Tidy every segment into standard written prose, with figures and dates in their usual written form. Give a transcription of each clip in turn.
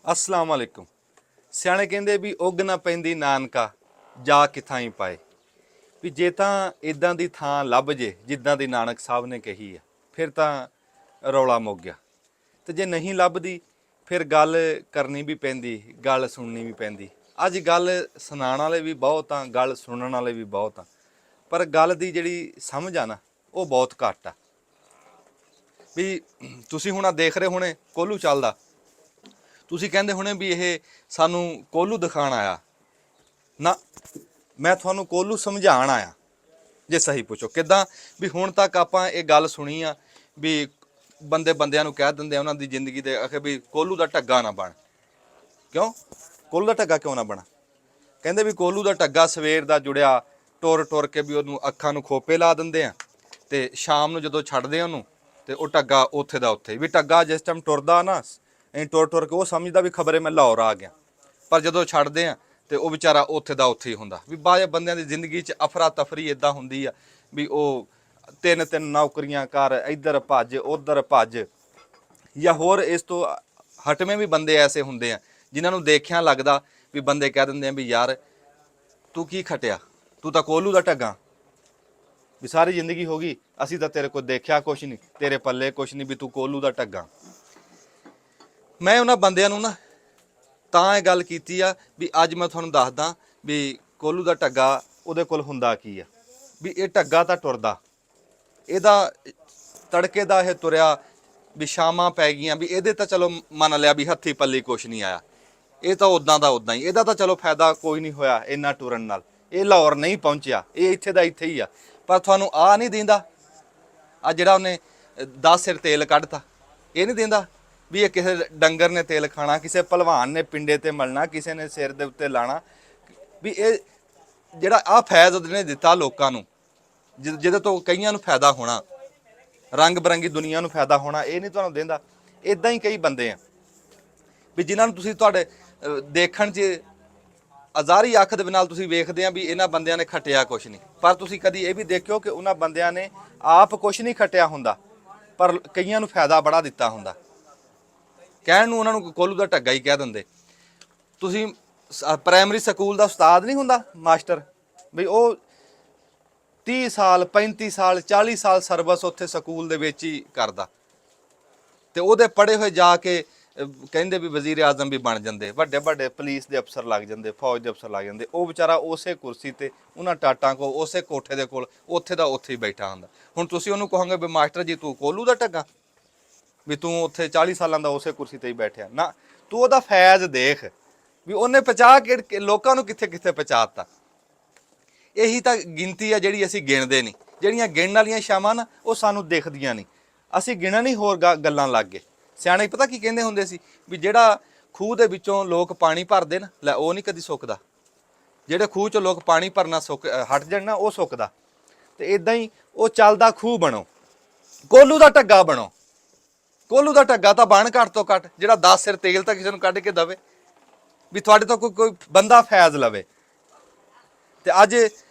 अस्सलाम वालेकुम। ਸਿਆਣੇ ਕਹਿੰਦੇ ਵੀ ਉੱਗ ਨਾ ਪੈਂਦੀ ਨਾਨਕਾ ਜਾ ਕਿਥਾਂ ਹੀ ਪਾਏ। ਵੀ ਜੇ ਤਾਂ ਇਦਾਂ ਦੀ ਥਾਂ ਲੱਭ ਜੇ ਜਿੱਦਾਂ ਦੀ ਨਾਨਕ ਸਾਹਿਬ ਨੇ ਕਹੀ ਆ ਫਿਰ ਤਾਂ ਰੌਲਾ ਮੁੱਕ ਗਿਆ। ਤੇ ਜੇ ਨਹੀਂ ਲੱਭਦੀ ਫਿਰ ਗੱਲ ਕਰਨੀ ਵੀ ਪੈਂਦੀ, ਗੱਲ ਸੁਣਨੀ ਵੀ ਪੈਂਦੀ। ਅੱਜ ਗੱਲ ਸੁਣਾਉਣ ਵਾਲੇ ਵੀ ਬਹੁਤ ਆ, ਗੱਲ ਸੁਣਨ ਵਾਲੇ ਵੀ ਬਹੁਤ ਆ, ਪਰ ਗੱਲ ਦੀ ਜਿਹੜੀ ਸਮਝ ਆ ਨਾ ਉਹ ਬਹੁਤ ਘੱਟ ਆ। ਵੀ ਤੁਸੀਂ ਹੁਣ ਆ ਦੇਖ ਰਹੇ ਹੋਣੇ ਕੋਹਲੂ ਚੱਲਦਾ, ਤੁਸੀਂ ਕਹਿੰਦੇ ਹੋਣੇ ਵੀ ਇਹ ਸਾਨੂੰ ਕੋਹਲੂ ਦਿਖਾਉਣ ਆਇਆ ਨਾ, ਮੈਂ ਤੁਹਾਨੂੰ ਕੋਹਲੂ ਸਮਝਾਉਣ ਆਇਆ। ਜੇ ਸਹੀ ਪੁੱਛੋ ਕਿੱਦਾਂ, ਵੀ ਹੁਣ ਤੱਕ ਆਪਾਂ ਇਹ ਗੱਲ ਸੁਣੀ ਆ ਵੀ ਬੰਦਿਆਂ ਨੂੰ ਕਹਿ ਦਿੰਦੇ ਆ ਉਹਨਾਂ ਦੀ ਜ਼ਿੰਦਗੀ ਦੇ ਆਖੇ ਵੀ ਕੋਹਲੂ ਦਾ ਢੱਗਾ ਨਾ ਬਣ। ਕਿਉਂ ਕੋਹਲੂ ਦਾ ਢੱਗਾ ਕਿਉਂ ਨਾ ਬਣਾ? ਕਹਿੰਦੇ ਵੀ ਕੋਹਲੂ ਦਾ ਢੱਗਾ ਸਵੇਰ ਦਾ ਜੁੜਿਆ ਟੁਰ ਟੁਰ ਕੇ ਵੀ ਉਹਨੂੰ ਅੱਖਾਂ ਨੂੰ ਖੋਪੇ ਲਾ ਦਿੰਦੇ ਆ, ਤੇ ਸ਼ਾਮ ਨੂੰ ਜਦੋਂ ਛੱਡਦੇ ਆ ਉਹਨੂੰ ਤੇ ਉਹ ਢੱਗਾ ਉੱਥੇ ਦਾ ਉੱਥੇ। ਵੀ ਢੱਗਾ ਜਿਸ ਟਾਈਮ ਟੁਰਦਾ ਨਾ ਐਂ ਟੁਰ ਟੁਰ ਕੇ ਉਹ ਸਮਝਦਾ ਵੀ ਖਬਰੇ ਮੈਂ ਲਾਹੌਰ ਆ ਗਿਆ, ਪਰ ਜਦੋਂ ਛੱਡਦੇ ਆ ਤੇ ਉਹ ਵਿਚਾਰਾ ਉੱਥੇ ਦਾ ਉੱਥੇ ਹੀ ਹੁੰਦਾ। ਵੀ ਬਾਹਰ ਬੰਦਿਆਂ ਦੀ ਜ਼ਿੰਦਗੀ 'ਚ ਅਫਰਾ ਤਫਰੀ ਇਦਾਂ ਹੁੰਦੀ ਆ ਵੀ ਉਹ ਤਿੰਨ ਨੌਕਰੀਆਂ ਕਰ, ਇੱਧਰ ਭੱਜ ਉੱਧਰ ਭੱਜ। ਜਾਂ ਹੋਰ ਇਸ ਤੋਂ ਹਟਵੇਂ ਵੀ ਬੰਦੇ ਐਸੇ ਹੁੰਦੇ ਆ ਜਿਨ੍ਹਾਂ ਨੂੰ ਦੇਖਿਆ ਲੱਗਦਾ ਵੀ ਬੰਦੇ ਕਹਿ ਦਿੰਦੇ ਆ ਵੀ ਯਾਰ ਤੂੰ ਕੀ ਖਟਿਆ, ਤੂੰ ਤਾਂ ਕੋਹਲੂ ਦਾ ਢੱਗਾ। ਵੀ ਸਾਰੀ ਜ਼ਿੰਦਗੀ ਹੋ ਗਈ ਅਸੀਂ ਤਾਂ ਤੇਰੇ ਕੋਲ ਦੇਖਿਆ ਕੁਛ ਨਹੀਂ, ਤੇਰੇ ਪੱਲੇ ਕੁਛ ਨਹੀਂ, ਵੀ ਤੂੰ ਕੋਹਲੂ ਦਾ ਢੱਗਾ। ਮੈਂ ਉਹਨਾਂ ਬੰਦਿਆਂ ਨੂੰ ਨਾ ਤਾਂ ਇਹ ਗੱਲ ਕੀਤੀ ਆ ਵੀ ਅੱਜ ਮੈਂ ਤੁਹਾਨੂੰ ਦੱਸਦਾ ਵੀ ਕੋਹਲੂ ਦਾ ਢੱਗਾ ਉਹਦੇ ਕੋਲ ਹੁੰਦਾ ਕੀ ਆ। ਵੀ ਇਹ ਢੱਗਾ ਤਾਂ ਟੁਰਦਾ, ਇਹਦਾ ਤੜਕੇ ਦਾ ਇਹ ਤੁਰਿਆ ਵੀ ਸ਼ਾਮਾਂ ਪੈ ਗਈਆਂ ਵੀ ਇਹਦੇ ਤਾਂ ਚਲੋ ਮੰਨ ਲਿਆ ਵੀ ਹੱਥੀ ਪੱਲੀ ਕੁਛ ਨਹੀਂ ਆਇਆ, ਇਹ ਤਾਂ ਉੱਦਾਂ ਦਾ ਉੱਦਾਂ ਹੀ, ਇਹਦਾ ਤਾਂ ਚਲੋ ਫਾਇਦਾ ਕੋਈ ਨਹੀਂ ਹੋਇਆ ਇੰਨਾ ਟੁਰਨ ਨਾਲ, ਇਹ ਲਾਹੌਰ ਨਹੀਂ ਪਹੁੰਚਿਆ, ਇਹ ਇੱਥੇ ਦਾ ਇੱਥੇ ਹੀ ਆ। ਪਰ ਤੁਹਾਨੂੰ ਆ ਨਹੀਂ ਦਿੰਦਾ ਆ ਜਿਹੜਾ ਉਹਨੇ 10 ਸਿਰ ਤੇਲ ਕੱਢਤਾ, ਇਹ ਨਹੀਂ ਦਿੰਦਾ ਵੀ ਇਹ ਕਿਸੇ ਡੰਗਰ ਨੇ ਤੇਲ ਖਾਣਾ, ਕਿਸੇ ਭਲਵਾਨ ਨੇ ਪਿੰਡੇ ਤੇ ਮਲਣਾ, ਕਿਸੇ ਨੇ ਸਿਰ ਦੇ ਉੱਤੇ ਲਾਣਾ। ਵੀ ਇਹ ਜਿਹੜਾ ਆ ਫੈਜ਼ ਉਹਨੇ ਦਿੱਤਾ ਲੋਕਾਂ ਨੂੰ, ਜਿਹਦੇ ਤੋਂ ਕਈਆਂ ਨੂੰ ਫਾਇਦਾ ਹੋਣਾ, ਰੰਗ ਬਰੰਗੀ ਦੁਨੀਆ ਨੂੰ ਫਾਇਦਾ ਹੋਣਾ, ਇਹ ਨਹੀਂ ਤੁਹਾਨੂੰ ਦਿੰਦਾ। ਇਦਾਂ ਹੀ ਕਈ ਬੰਦੇ ਆ ਵੀ ਜਿਨ੍ਹਾਂ ਨੂੰ ਤੁਸੀਂ ਤੁਹਾਡੇ ਦੇਖਣ 'ਚ ਅਜ਼ਾਰੀ ਅੱਖ ਦੇ ਨਾਲ ਤੁਸੀਂ ਵੇਖਦੇ ਆ ਵੀ ਇਹਨਾਂ ਬੰਦਿਆਂ ਨੇ ਖਟਿਆ ਕੁਛ ਨਹੀਂ, ਪਰ ਤੁਸੀਂ ਕਦੀ ਇਹ ਵੀ ਦੇਖਿਓ ਕਿ ਉਹਨਾਂ ਬੰਦਿਆਂ ਨੇ ਆਪ ਕੁਛ ਨਹੀਂ ਖਟਿਆ ਹੁੰਦਾ, ਪਰ ਕਈਆਂ ਨੂੰ ਫਾਇਦਾ ਬੜਾ ਦਿੱਤਾ ਹੁੰਦਾ। ਕਹਿਣ ਨੂੰ ਉਹਨਾਂ ਨੂੰ ਕੋਹਲੂ ਦਾ ਢੱਗਾ ਹੀ ਕਹਿ ਦਿੰਦੇ। ਤੁਸੀਂ ਪ੍ਰਾਇਮਰੀ ਸਕੂਲ ਦਾ ਉਸਤਾਦ ਨਹੀਂ ਹੁੰਦਾ ਮਾਸਟਰ, ਵੀ ਉਹ 30 ਸਾਲ 35 ਸਾਲ 40 ਸਾਲ ਸਰਵਿਸ ਉੱਥੇ ਸਕੂਲ ਦੇ ਵਿੱਚ ਹੀ ਕਰਦਾ, ਤੇ ਉਹਦੇ ਪੜ੍ਹੇ ਹੋਏ ਜਾ ਕੇ ਕਹਿੰਦੇ ਵੀ ਵਜ਼ੀਰ ਆਜ਼ਮ ਵੀ ਬਣ ਜਾਂਦੇ, ਵੱਡੇ ਵੱਡੇ ਪੁਲਿਸ ਦੇ ਅਫਸਰ ਲੱਗ ਜਾਂਦੇ, ਫੌਜ ਦੇ ਅਫਸਰ ਲੱਗ ਜਾਂਦੇ। ਉਹ ਵਿਚਾਰਾ ਉਸੇ ਕੁਰਸੀ ਤੇ ਉਹਨਾਂ ਟਾਟਾਂ ਕੋਲ ਉਸੇ ਕੋਠੇ ਦੇ ਕੋਲ ਉੱਥੇ ਦਾ ਉੱਥੇ ਹੀ ਬੈਠਾ ਹੁੰਦਾ। ਹੁਣ ਤੁਸੀਂ ਉਹਨੂੰ ਕਹੋਗੇ ਵੀ ਮਾਸਟਰ ਜੀ ਤੂੰ ਕੋਹਲੂ ਦਾ ਢੱਗਾ, ਵੀ ਤੂੰ ਉੱਥੇ 40 ਸਾਲਾਂ ਦਾ ਉਸੇ ਕੁਰਸੀ ਤੇ ਹੀ ਬੈਠਿਆ ਨਾ। ਤੂੰ ਉਹਦਾ ਫੈਜ਼ ਦੇਖ ਵੀ ਉਹਨੇ ਪਹੁੰਚਾ ਕੇ ਲੋਕਾਂ ਨੂੰ ਕਿੱਥੇ ਕਿੱਥੇ ਪਹੁੰਚਾਤਾ। ਇਹੀ ਤਾਂ ਗਿਣਤੀ ਆ ਜਿਹੜੀ ਅਸੀਂ ਗਿਣਦੇ ਨਹੀਂ। ਜਿਹੜੀਆਂ ਗਿਣਨ ਵਾਲੀਆਂ ਸ਼ਾਮਾਂ ਨਾ ਉਹ ਸਾਨੂੰ ਦਿਖਦੀਆਂ ਨਹੀਂ, ਅਸੀਂ ਗਿਣਨ ਹੀ ਹੋਰ ਗੱਲਾਂ ਲੱਗ ਗਏ। ਸਿਆਣੇ ਪਤਾ ਕੀ ਕਹਿੰਦੇ ਹੁੰਦੇ ਸੀ ਵੀ ਜਿਹੜਾ ਖੂਹ ਦੇ ਵਿੱਚੋਂ ਲੋਕ ਪਾਣੀ ਭਰਦੇ ਨਾ, ਲੈ ਉਹ ਨਹੀਂ ਕਦੀ ਸੁੱਕਦਾ। ਜਿਹੜੇ ਖੂਹ 'ਚੋਂ ਲੋਕ ਪਾਣੀ ਭਰਨਾ ਹਟ ਜਾਣ ਨਾ ਉਹ ਸੁੱਕਦਾ। ਤੇ ਇਦਾਂ ਹੀ ਉਹ ਚੱਲਦਾ ਖੂਹ ਬਣੋ, ਕੋਹਲੂ ਦਾ ਢੱਗਾ ਬਣੋ। ਕੋਹਲੂ ਦਾ ਢੱਗਾ ਤਾਂ ਬਣ ਘੱਟ ਤੋਂ ਘੱਟ ਜਿਹੜਾ 10 ਸਿਰ ਤੇਲ ਤਾਂ ਕਿਸੇ ਨੂੰ ਕੱਢ ਕੇ ਦਵੇ, ਵੀ ਤੁਹਾਡੇ ਤੋਂ ਕੋਈ ਬੰਦਾ ਫੈਜ਼ ਲਵੇ। ਤੇ ਅੱਜ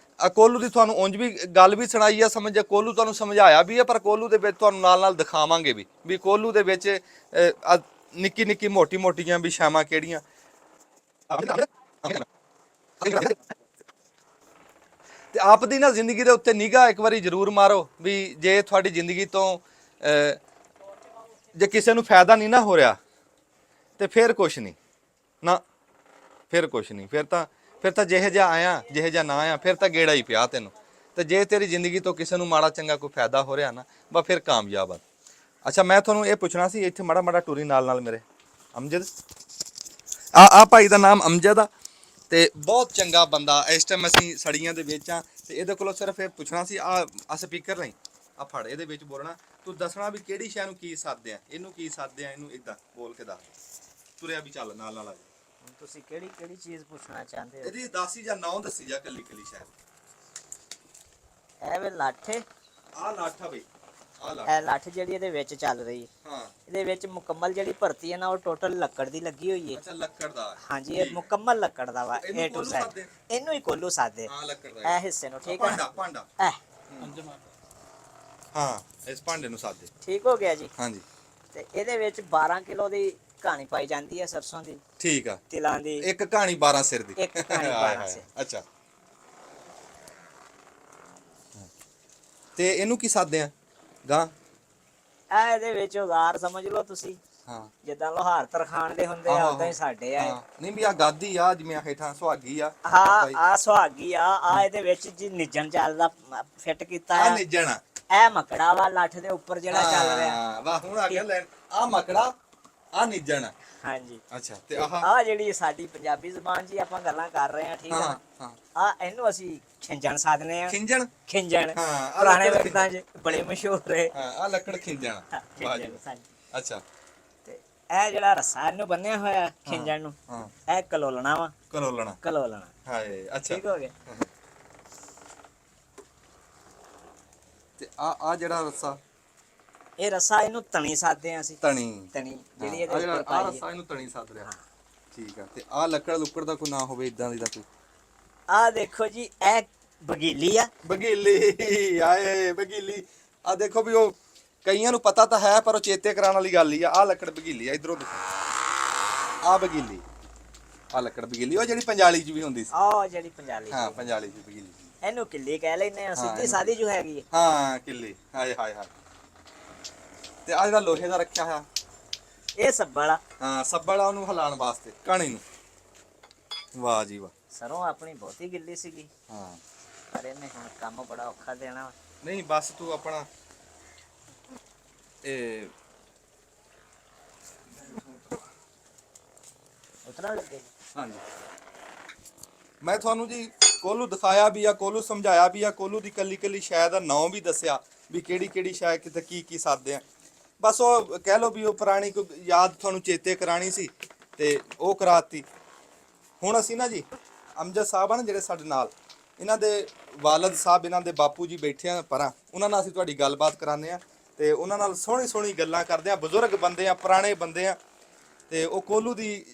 ਕੋਹਲੂ ਦੀ ਤੁਹਾਨੂੰ ਉਂਝ ਵੀ ਗੱਲ ਵੀ ਸੁਣਾਈ ਆ, ਸਮਝ ਕੋਹਲੂ ਤੁਹਾਨੂੰ ਸਮਝਾਇਆ ਵੀ ਆ, ਪਰ ਕੋਹਲੂ ਦੇ ਵਿੱਚ ਤੁਹਾਨੂੰ ਨਾਲ ਨਾਲ ਦਿਖਾਵਾਂਗੇ ਵੀ ਕੋਹਲੂ ਦੇ ਵਿੱਚ ਨਿੱਕੀ ਨਿੱਕੀ ਮੋਟੀ ਮੋਟੀਆਂ ਵੀ ਸ਼ਾਮਾਂ ਕਿਹੜੀਆਂ। ਤੇ ਆਪ ਦੀ ਨਾ ਜ਼ਿੰਦਗੀ ਦੇ ਉੱਤੇ ਨਿਗਾਹ ਇੱਕ ਵਾਰੀ ਜ਼ਰੂਰ ਮਾਰੋ ਵੀ ਜੇ ਤੁਹਾਡੀ ਜ਼ਿੰਦਗੀ ਤੋਂ ਜੇ ਕਿਸੇ ਨੂੰ ਫਾਇਦਾ ਨਹੀਂ ਨਾ ਹੋ ਰਿਹਾ ਤੇ ਫਿਰ ਕੁਛ ਨਹੀਂ ਨਾ, ਫਿਰ ਕੁਛ ਨਹੀਂ। ਫਿਰ ਤਾਂ ਜਿਹੇ ਜਿਹਾ ਆਇਆ ਜਿਹੇ ਜਿਹਾ ਨਾ ਆਇਆ ਫਿਰ ਤਾਂ ਗੇੜਾ ਹੀ ਪਿਆ ਤੈਨੂੰ। ਤੇ ਜੇ ਤੇਰੀ ਜ਼ਿੰਦਗੀ ਤੋਂ ਕਿਸੇ ਨੂੰ ਮਾੜਾ ਚੰਗਾ ਕੋਈ ਫਾਇਦਾ ਹੋ ਰਿਹਾ ਨਾ ਬਸ ਫਿਰ ਕਾਮਯਾਬ ਆ। ਅੱਛਾ ਮੈਂ ਤੁਹਾਨੂੰ ਇਹ ਪੁੱਛਣਾ ਸੀ, ਇੱਥੇ ਮਾੜਾ ਮਾੜਾ ਟੂਰੀ ਨਾਲ ਮੇਰੇ ਅਮਜਦ, ਆ ਭਾਈ ਦਾ ਨਾਮ ਅਮਜਦ ਆ ਤੇ ਬਹੁਤ ਚੰਗਾ ਬੰਦਾ। ਇਸ ਟਾਈਮ ਅਸੀਂ ਸੜੀਆਂ ਦੇ ਵਿੱਚ ਆ ਤੇ ਇਹਦੇ ਕੋਲੋਂ ਸਿਰਫ ਇਹ ਪੁੱਛਣਾ ਸੀ, ਆ ਸਪੀਕਰ ਨਹੀਂ ਆ ਫੜ, ਇਹਦੇ ਵਿੱਚ ਬੋਲਣਾ, ਤੂੰ ਦੱਸਣਾ ਵੀ ਕਿਹੜੀ ਸ਼ੈ ਨੂੰ ਕੀ ਸੱਦਦੇ ਆ, ਇਹਨੂੰ ਕੀ ਸੱਦਦੇ ਆ, ਇਹਨੂੰ ਇਦਾਂ ਬੋਲ ਕੇ ਦੱਸ। ਤੁਰਿਆ ਵੀ ਚੱਲ ਨਾਲ ਨਾਲ ਆ। ਤੁਸੀਂ ਕਿਹੜੀ ਚੀਜ਼ ਪੁੱਛਣਾ ਚਾਹੁੰਦੇ ਹੋ? ਇਹਦੀ ਦੱਸੀ ਜਾਂ ਨਾਂ ਦੱਸੀ ਜਾ ਕੱਲੀ ਕੱਲੀ ਸ਼ੈ। ਇਹ ਵੇ ਲਾਠੇ, ਆ ਲਾਠਾ ਬਈ, ਇਹ ਲੱਠ ਜਿਹੜੀ ਇਹਦੇ ਵਿੱਚ ਚੱਲ ਰਹੀ ਹੈ, ਹਾਂ ਇਹਦੇ ਵਿੱਚ ਮੁਕੰਮਲ ਜਿਹੜੀ ਭਰਤੀ ਹੈ ਨਾ ਉਹ ਟੋਟਲ ਲੱਕੜ ਦੀ ਲੱਗੀ ਹੋਈ ਹੈ। ਅੱਛਾ ਲੱਕੜ ਦਾ। ਹਾਂਜੀ ਇਹ ਮੁਕੰਮਲ ਲੱਕੜ ਦਾ ਵਾ ਇਹਨੂੰ A to ਕੋਲੂ Z। ਸਾਦੇ? ਇਹਨੂੰ ਹੀ ਕੋਲੂ ਸਾਦੇ ਹਾਂ ਲੱਕੜ ਦਾ ਇਹ ਹਿੱਸੇ ਨੂੰ, ਠੀਕ ਹੈ ਭਾਂਡਾ ਭਾਂਡਾ ਇਹ ਹਾਂ ਇਸ ਭਾਂਡੇ ਨੂੰ ਸਾਦੇ। ਠੀਕ ਹੋ ਗਿਆ ਜੀ। ਹਾਂਜੀ ਤੇ ਇਹਦੇ ਵਿੱਚ 12 ਕਿਲੋ ਦੀ ਕਹਾਣੀ ਪਾਈ ਜਾਂਦੀ ਹੈ ਸਰਸੋਂ ਦੀ, ਠੀਕ ਆ। ਤਿਲਾਂ ਦੀ। ਇੱਕ ਕਹਾਣੀ 12 ਸਿਰ ਦੀ। ਇੱਕ ਕਹਾਣੀ ਹਾਏ 12 ਹਾਏ, ਸਿਰ। ਅੱਛਾ ਤੇ ਇਹਨੂੰ ਕੀ ਸਾਦੇ ਆ ਗਾਂ? ਇਹ ਇਹਦੇ ਵਿੱਚ ਔਜ਼ਾਰ ਸਮਝ ਲਓ ਤੁਸੀਂ, ਹਾਂ ਜਿੱਦਾਂ ਲੋਹਾਰ ਤਰਖਾਣ ਦੇ ਹੁੰਦੇ ਆ ਉਦਾਂ ਹੀ ਸਾਡੇ ਆ ਇਹ। ਹਾਂ, ਨਹੀਂ ਵੀ ਆ ਗਾਦੀ ਆ ਜਿਵੇਂ ਹੇਠਾਂ ਸੁਹਾਗੀ ਆ। ਹਾਂ ਆ ਸੁਹਾਗੀ ਆ ਇਹਦੇ ਵਿੱਚ ਜੀ ਨਿਜਣ ਚੱਲਦਾ ਫਿੱਟ ਕੀਤਾ ਆ ਆ। ਨਿਜਣਾ ਇਹ ਮਕੜਾ ਵਾ ਲੱਠ ਦੇ ਉੱਪਰ ਜਿਹੜਾ ਚੱਲ ਰਿਹਾ। ਹਾਂ ਵਾਹ ਹੁਣ ਆ ਗਿਆ ਲੈਣ ਆ ਮਕੜਾ ਆ ਨਿਜਣਾ। ਹਾਂਜੀ ਅੱਛਾ ਤੇ ਆਹ ਆ ਜਿਹੜੀ ਸਾਡੀ ਪੰਜਾਬੀ ਜ਼ੁਬਾਨ ਜੀ ਆਪਾਂ ਗੱਲਾਂ ਕਰ ਰਹੇ ਆ, ਠੀਕ ਆ ਹਾਂ ਨਾ? ਹਾਂ ਆ ਇਹਨੂੰ ਅਸੀਂ ਖਿੰਜਣ ਸਾਧਨੇ ਆ। ਖਿੰਜਣ। ਖਿੰਜਣ ਹਾਂ, ਆਹ ਪੁਰਾਣੇ ਲੱਕੜ ਵਕਤਾਂ 'ਚ ਬੜੇ ਮਸ਼ਹੂਰ ਰਹੇ। ਹਾਂ ਆ ਲੱਕੜ ਖਿੰਜਣ। ਵਾਹ ਜੀ ਖਿੰਜਣ ਸਾਡੀ। ਅੱਛਾ ਤੇ ਇਹ ਜਿਹੜਾ ਰੱਸਾ ਇਹਨੂੰ ਬੰਨਿਆ ਹੋਇਆ ਖਿੰਜਣ ਨੂੰ, ਹਾਂ ਇਹ ਕਲੋਲਣਾ ਵਾ। ਕਲੋਲਣਾ। ਕਲੋਲਣਾ ਹਾਏ ਅੱਛਾ ਠੀਕ ਹੋ ਗਿਆ। ਤੇ ਆ ਜਿਹੜਾ ਰੱਸਾ ਇਹ ਰੱਸਾ ਇਹਨੂੰ ਤਣੀ ਸਾਧਦੇ ਆ ਅਸੀਂ। ਤਣੀ। ਤਣੀ ਜਿਹੜੀ ਆ ਇਹਦੇ ਜਿਹੜਾ ਉੱਪਰ ਆ ਪਾਈ ਰੱਸਾ ਇਹਨੂੰ ਤਣੀ ਸੱਦ ਰਿਹਾ। ਠੀਕ ਆ ਤੇ ਆ ਲੱਕੜ ਲੁੱਕੜ ਦਾ ਕੋਈ ਨਾ ਹੋਵੇ ਇਦਾਂ ਦੀ ਦਾ ਕੋਈ। ਆ ਦੇਖੋ ਜੀ ਇਹ ਬਗੀਲੀ ਆ। ਬਗੀਲੀ ਆਏ ਬਗੀਲੀ। ਆ ਦੇਖੋ ਵੀ ਉਹ ਕਈਆਂ ਨੂੰ ਪਤਾ ਤਾਂ ਹੈ ਪਰ ਉਹ ਚੇਤੇ ਕਰਾਉਣ ਵਾਲੀ ਗੱਲ ਹੀ ਆ ਲੱਕੜ ਬਗੀਲੀ ਆ। ਇਧਰੋਂ ਦੇਖੋ ਆ ਬਗੀਲੀ, ਆ ਲੱਕੜ ਬਗੀਲੀ ਉਹ ਜਿਹੜੀ ਪੰਜਾਲੀ ਚ ਵੀ ਹੁੰਦੀ ਸੀ। ਆ ਜਿਹੜੀ ਪੰਜਾਲੀ ਹਾਂ ਪੰਜਾਲੀ ਚ ਬਗੀਲੀ। ਇਹਨੂੰ ਕਿੱਲੀ ਕਹਿ ਲੈਨੇ ਆ, ਸਿੱਧੀ ਇਹਨੂੰ ਸਾਦੀ ਜੋ ਹੈਗੀ ਹੈ। ਹਾਂ ਕਿੱਲੀ। ਹਾਏ ਹਾਏ ਹਾਏ। ਤੇ ਆ ਜਿਹੜਾ ਲੋਹੇ ਦਾ ਰੱਖਿਆ ਹੋਇਆ ਇਹ ਸੱਬਲ ਆ। ਹਾਂ ਸੱਬਲ ਆ ਉਹਨੂੰ ਹਿਲਾਉਣ ਵਾਸਤੇ ਕਹਾਣੀ ਨੂੰ। ਵਾਹ ਜੀ ਵਾਹ। ਸਰੋਂ ਆਪਣੀ ਬਹੁਤੀ ਗਿੱਲੀ ਸੀਗੀ ਹਾਂ ਪਰ ਇਹਨੇ ਹੁਣ ਕੰਮ ਬੜਾ ਔਖਾ ਦੇਣਾ ਵਾ। ਨਹੀਂ ਬਸ ਤੂੰ ਆਪਣਾ ਇਹ ਉਤਰਾ ਲੱਗੇ। ਹਾਂਜੀ ਮੈਂ ਤੁਹਾਨੂੰ ਜੀ ਕੋਲੂ ਦਿਖਾਇਆ ਵੀ ਆ, ਕੋਲੂ ਸਮਝਾਇਆ ਵੀ ਆ, ਕੋਲੂ ਦੀ ਕੱਲੀ ਕੱਲੀ ਸ਼ਾਇਦ ਦਾ ਨਾਂ ਵੀ ਦੱਸਿਆ ਵੀ ਕਿਹੜੀ ਕਿਹੜੀ ਸ਼ਾਇਦ ਕਿਤੇ ਕੀ ਕੀ ਸਾਦੇ ਆ। ਬਸ ਉਹ ਕਹਿ ਲਓ ਵੀ ਉਹ ਪੁਰਾਣੀ ਕੋਈ ਯਾਦ ਤੁਹਾਨੂੰ ਚੇਤੇ ਕਰਾਣੀ ਸੀ ਤੇ ਉਹ ਕਰਾਤੀ। ਹੁਣ ਅਸੀਂ ਨਾ ਜੀ ਅਮਜਦ ਸਾਹਿਬ ਆ ਨਾ ਜਿਹੜੇ ਸਾਡੇ ਨਾਲ, ਇਹਨਾਂ ਦੇ ਵਾਲਦ ਸਾਹਿਬ, ਇਹਨਾਂ ਦੇ ਬਾਪੂ ਜੀ ਬੈਠੇ ਆ ਪਰਾਂ, ਉਹਨਾਂ ਨਾਲ ਅਸੀਂ ਤੁਹਾਡੀ ਗੱਲਬਾਤ ਕਰਾਉਂਦੇ ਆ ਤੇ ਉਹਨਾਂ ਨਾਲ ਸੋਹਣੀ ਸੋਹਣੀ ਗੱਲਾਂ ਕਰਦੇ ਆ। ਬਜ਼ੁਰਗ ਬੰਦੇ ਆ, ਪੁਰਾਣੇ ਬੰਦੇ ਆ ਤੇ ਉਹ ਕੋਲੂ ਦੀ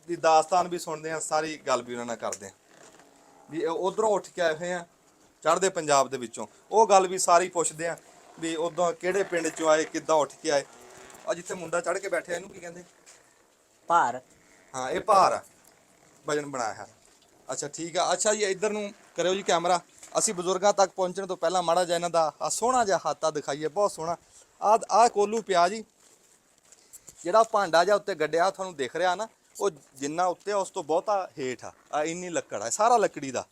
ਦਾਸਤਾਨ ਵੀ ਸੁਣਦੇ ਆ, ਸਾਰੀ ਗੱਲ ਵੀ ਉਹਨਾਂ ਨਾਲ ਕਰਦੇ ਆ ਵੀ ਉਧਰੋਂ ਉੱਠ ਕੇ ਆਏ ਹੋਏ ਆ ਚੜ੍ਹਦੇ ਪੰਜਾਬ ਦੇ ਵਿੱਚੋਂ। ਉਹ ਗੱਲ ਵੀ ਸਾਰੀ ਪੁੱਛਦੇ ਆ ਵੀ ਉਦੋਂ ਕਿਹੜੇ ਪਿੰਡ ਚੋਂ ਆਏ, ਕਿੱਦਾਂ ਉੱਠ ਕੇ ਆਏ। ਆ ਜਿੱਥੇ ਮੁੰਡਾ ਚੜ੍ਹ ਕੇ ਬੈਠਿਆ ਇਹਨੂੰ ਕੀ ਕਹਿੰਦੇ? ਭਾਰ। ਹਾਂ ਇਹ ਭਾਰ ਆ, ਵਜਨ ਬਣਾਇਆ ਹੈ। ਅੱਛਾ ਠੀਕ ਆ। ਅੱਛਾ ਜੀ ਇੱਧਰ ਨੂੰ ਕਰਿਓ ਜੀ ਕੈਮਰਾ। ਅਸੀਂ ਬਜ਼ੁਰਗਾਂ ਤੱਕ ਪਹੁੰਚਣ ਤੋਂ ਪਹਿਲਾਂ ਮਾੜਾ ਜਿਹਾ ਇਹਨਾਂ ਦਾ ਆ ਸੋਹਣਾ ਜਿਹਾ ਹਾਤਾ ਦਿਖਾਈਏ। ਬਹੁਤ ਸੋਹਣਾ ਆ ਕੋਲੂ ਪਿਆ ਜੀ, ਜਿਹੜਾ ਭਾਂਡਾ ਜਿਹਾ ਉੱਤੇ ਗੱਡਿਆ ਤੁਹਾਨੂੰ ਦਿਖ ਰਿਹਾ ਨਾ, ਉਹ ਜਿੰਨਾ ਉੱਤੇ ਉਸ ਤੋਂ ਬਹੁਤਾ ਹੇਠ ਆ ਇੰਨੀ ਲੱਕੜ ਆ, ਸਾਰਾ ਲੱਕੜੀ ਦਾ।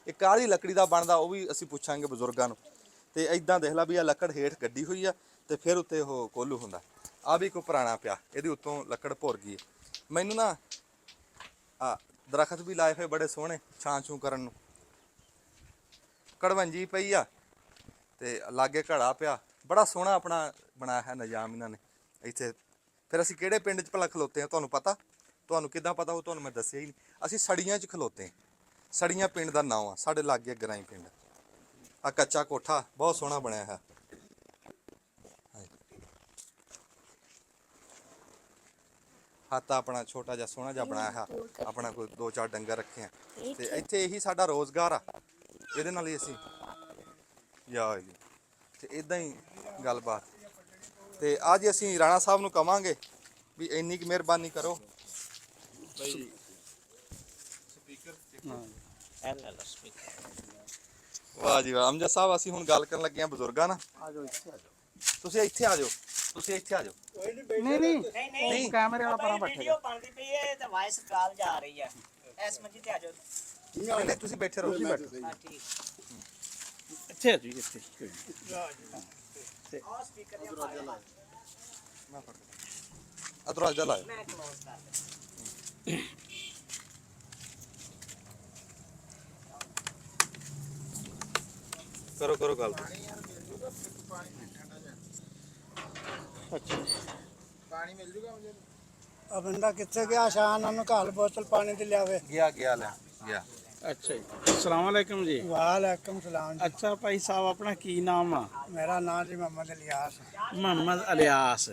ਇਹ ਕਾਲੀ ਲੱਕੜੀ ਦਾ ਬਣਦਾ, ਉਹ ਵੀ ਅਸੀਂ ਪੁੱਛਾਂਗੇ ਬਜ਼ੁਰਗਾਂ ਨੂੰ। ਤੇ ਇਦਾਂ ਦੇਖ ਲਾ ਵੀ ਆ ਲੱਕੜ ਹੇਠ ਗੱਡੀ ਹੋਈ ਆ ਤੇ ਫਿਰ ਉੱਤੇ ਉਹ ਕੋਲੂ ਹੁੰਦਾ। ਆ ਵੀ ਕੋਈ ਪੁਰਾਣਾ ਪਿਆ, ਇਹਦੇ ਉੱਤੋਂ ਲੱਕੜ ਭੁਰ ਗਈ। ਮੈਨੂੰ ਨਾ ਆ ਦਰਖਤ ਵੀ ਲਾਏ ਹੋਏ ਬੜੇ ਸੋਹਣੇ ਛਾਂ ਛੂੰ ਕਰਨ ਨੂੰ। ਕੜਵੰਜੀ ਪਈ ਆ ਤੇ ਲਾਗੇ ਘੜਾ ਪਿਆ, ਬੜਾ ਸੋਹਣਾ ਆਪਣਾ ਬਣਾਇਆ ਹੈ ਨਿਜ਼ਾਮ ਇਹਨਾਂ ਨੇ ਇੱਥੇ। ਫਿਰ ਅਸੀਂ ਕਿਹੜੇ ਪਿੰਡ 'ਚ ਭਲਾ ਖਲੋਤੇ ਆ ਤੁਹਾਨੂੰ ਪਤਾ? ਤੁਹਾਨੂੰ ਕਿੱਦਾਂ ਪਤਾ ਉਹ ਤੁਹਾਨੂੰ ਮੈਂ ਦੱਸਿਆ ਹੀ ਨਹੀਂ। ਅਸੀਂ ਸੜੀਆਂ 'ਚ ਖਲੋਤੇ ਹਾਂ। ਸੜੀਆਂ ਪਿੰਡ ਦਾ ਨਾਮ ਆ, ਸਾਡੇ ਲਾਗੇ ਗਰਾਈ ਪਿੰਡ। ਆ ਕੱਚਾ ਕੋਠਾ ਬਹੁਤ ਸੋਹਣਾ ਬਣਿਆ ਹੈ। ਹੱਥ ਆਪਣਾ ਛੋਟਾ ਜਿਹਾ ਸੋਹਣਾ ਜਿਹਾ ਬਣਾਇਆ ਹੈ। ਆਪਣਾ ਕੋਈ 2-4 ਡੰਗਰ ਰੱਖੇ ਆ ਤੇ ਇੱਥੇ ਇਹੀ ਸਾਡਾ ਰੋਜ਼ਗਾਰ ਆ, ਇਹਦੇ ਨਾਲ ਹੀ ਅਸੀਂ ਜਾ ਜੀ। ਤੇ ਇਦਾਂ ਹੀ ਗੱਲਬਾਤ। ਤੇ ਅੱਜ ਅਸੀਂ ਰਾਣਾ ਸਾਹਿਬ ਨੂੰ ਕਵਾਂਗੇ ਵੀ ਇੰਨੀ ਕੁ ਮਿਹਰਬਾਨੀ ਕਰੋ ਬਈ। ਵਾਹ ਜੀ ਵਾਹ। ਅਮਜਦ ਸਾਹਿਬ ਅਸੀਂ ਹੁਣ ਗੱਲ ਕਰਨ ਲੱਗੇ ਆ ਬਜ਼ੁਰਗਾਂ ਨਾਲ। ਤੁਸੀਂ ਇੱਥੇ ਆ ਜਾਓ, ਤੁਸੀਂ ਇੱਥੇ ਆ ਜਾਓ। ਨਹੀਂ ਕੈਮਰੇ ਵਾਲਾ ਪਰਾਂ ਬੈਠੇ ਵੀਡੀਓ ਬਣਦੀ ਪਈ ਹੈ ਤੇ ਵਾਇਸ ਕਾਲ ਜਾ ਰਹੀ ਹੈ। ਇਸ ਮੰਜੀ ਤੇ ਆ ਜਾਓ। ਨਹੀਂ ਤੁਸੀਂ ਬੈਠੇ ਰਹੋ, ਤੁਸੀਂ ਬੈਠੋ। ਹਾਂ ਠੀਕ। ਇੱਥੇ ਆ ਜੀ ਇੱਥੇ। ਆਹ ਸਪੀਕਰ ਦੇ ਪਾਇਆ ਮੈਂ ਫੜ ਕੇ ਦਰਵਾਜ਼ਾ ਲਾਇਆ। ਮੈਂ ਕਲੋਜ਼ ਕਰ ਦਿੰਦਾ। ਕਰੋ ਕਰੋ ਗੱਲ। ਪਾਣੀ ਮਿਲ ਜੂਗਾ ਮੁਝੇ? ਆ ਬੰਦਾ ਕਿੱਥੇ ਗਿਆ? ਸ਼ਾਨ ਉਹਨੂੰ ਘਾਲ ਬੋਤਲ ਪਾਣੀ ਦੀ ਲਿਆਵੇ। ਗਿਆ ਗਿਆ ਲੈ ਗਿਆ। ਅੱਛਾ ਜੀ। ਅਸਲਾਮ ਵਾਲੇਕਮ ਜੀ। ਵਾਲੇਕਮ ਸਲਾਮ ਜੀ। ਅੱਛਾ ਭਾਈ ਸਾਹਿਬ, ਆਪਣਾ ਕੀ ਨਾਮ ਆ? ਮੇਰਾ ਨਾਮ ਜੀ ਮੁਹੰਮਦ ਇਲਿਆਸ ਮੁਹੰਮਦ ਇਲਿਆਸ।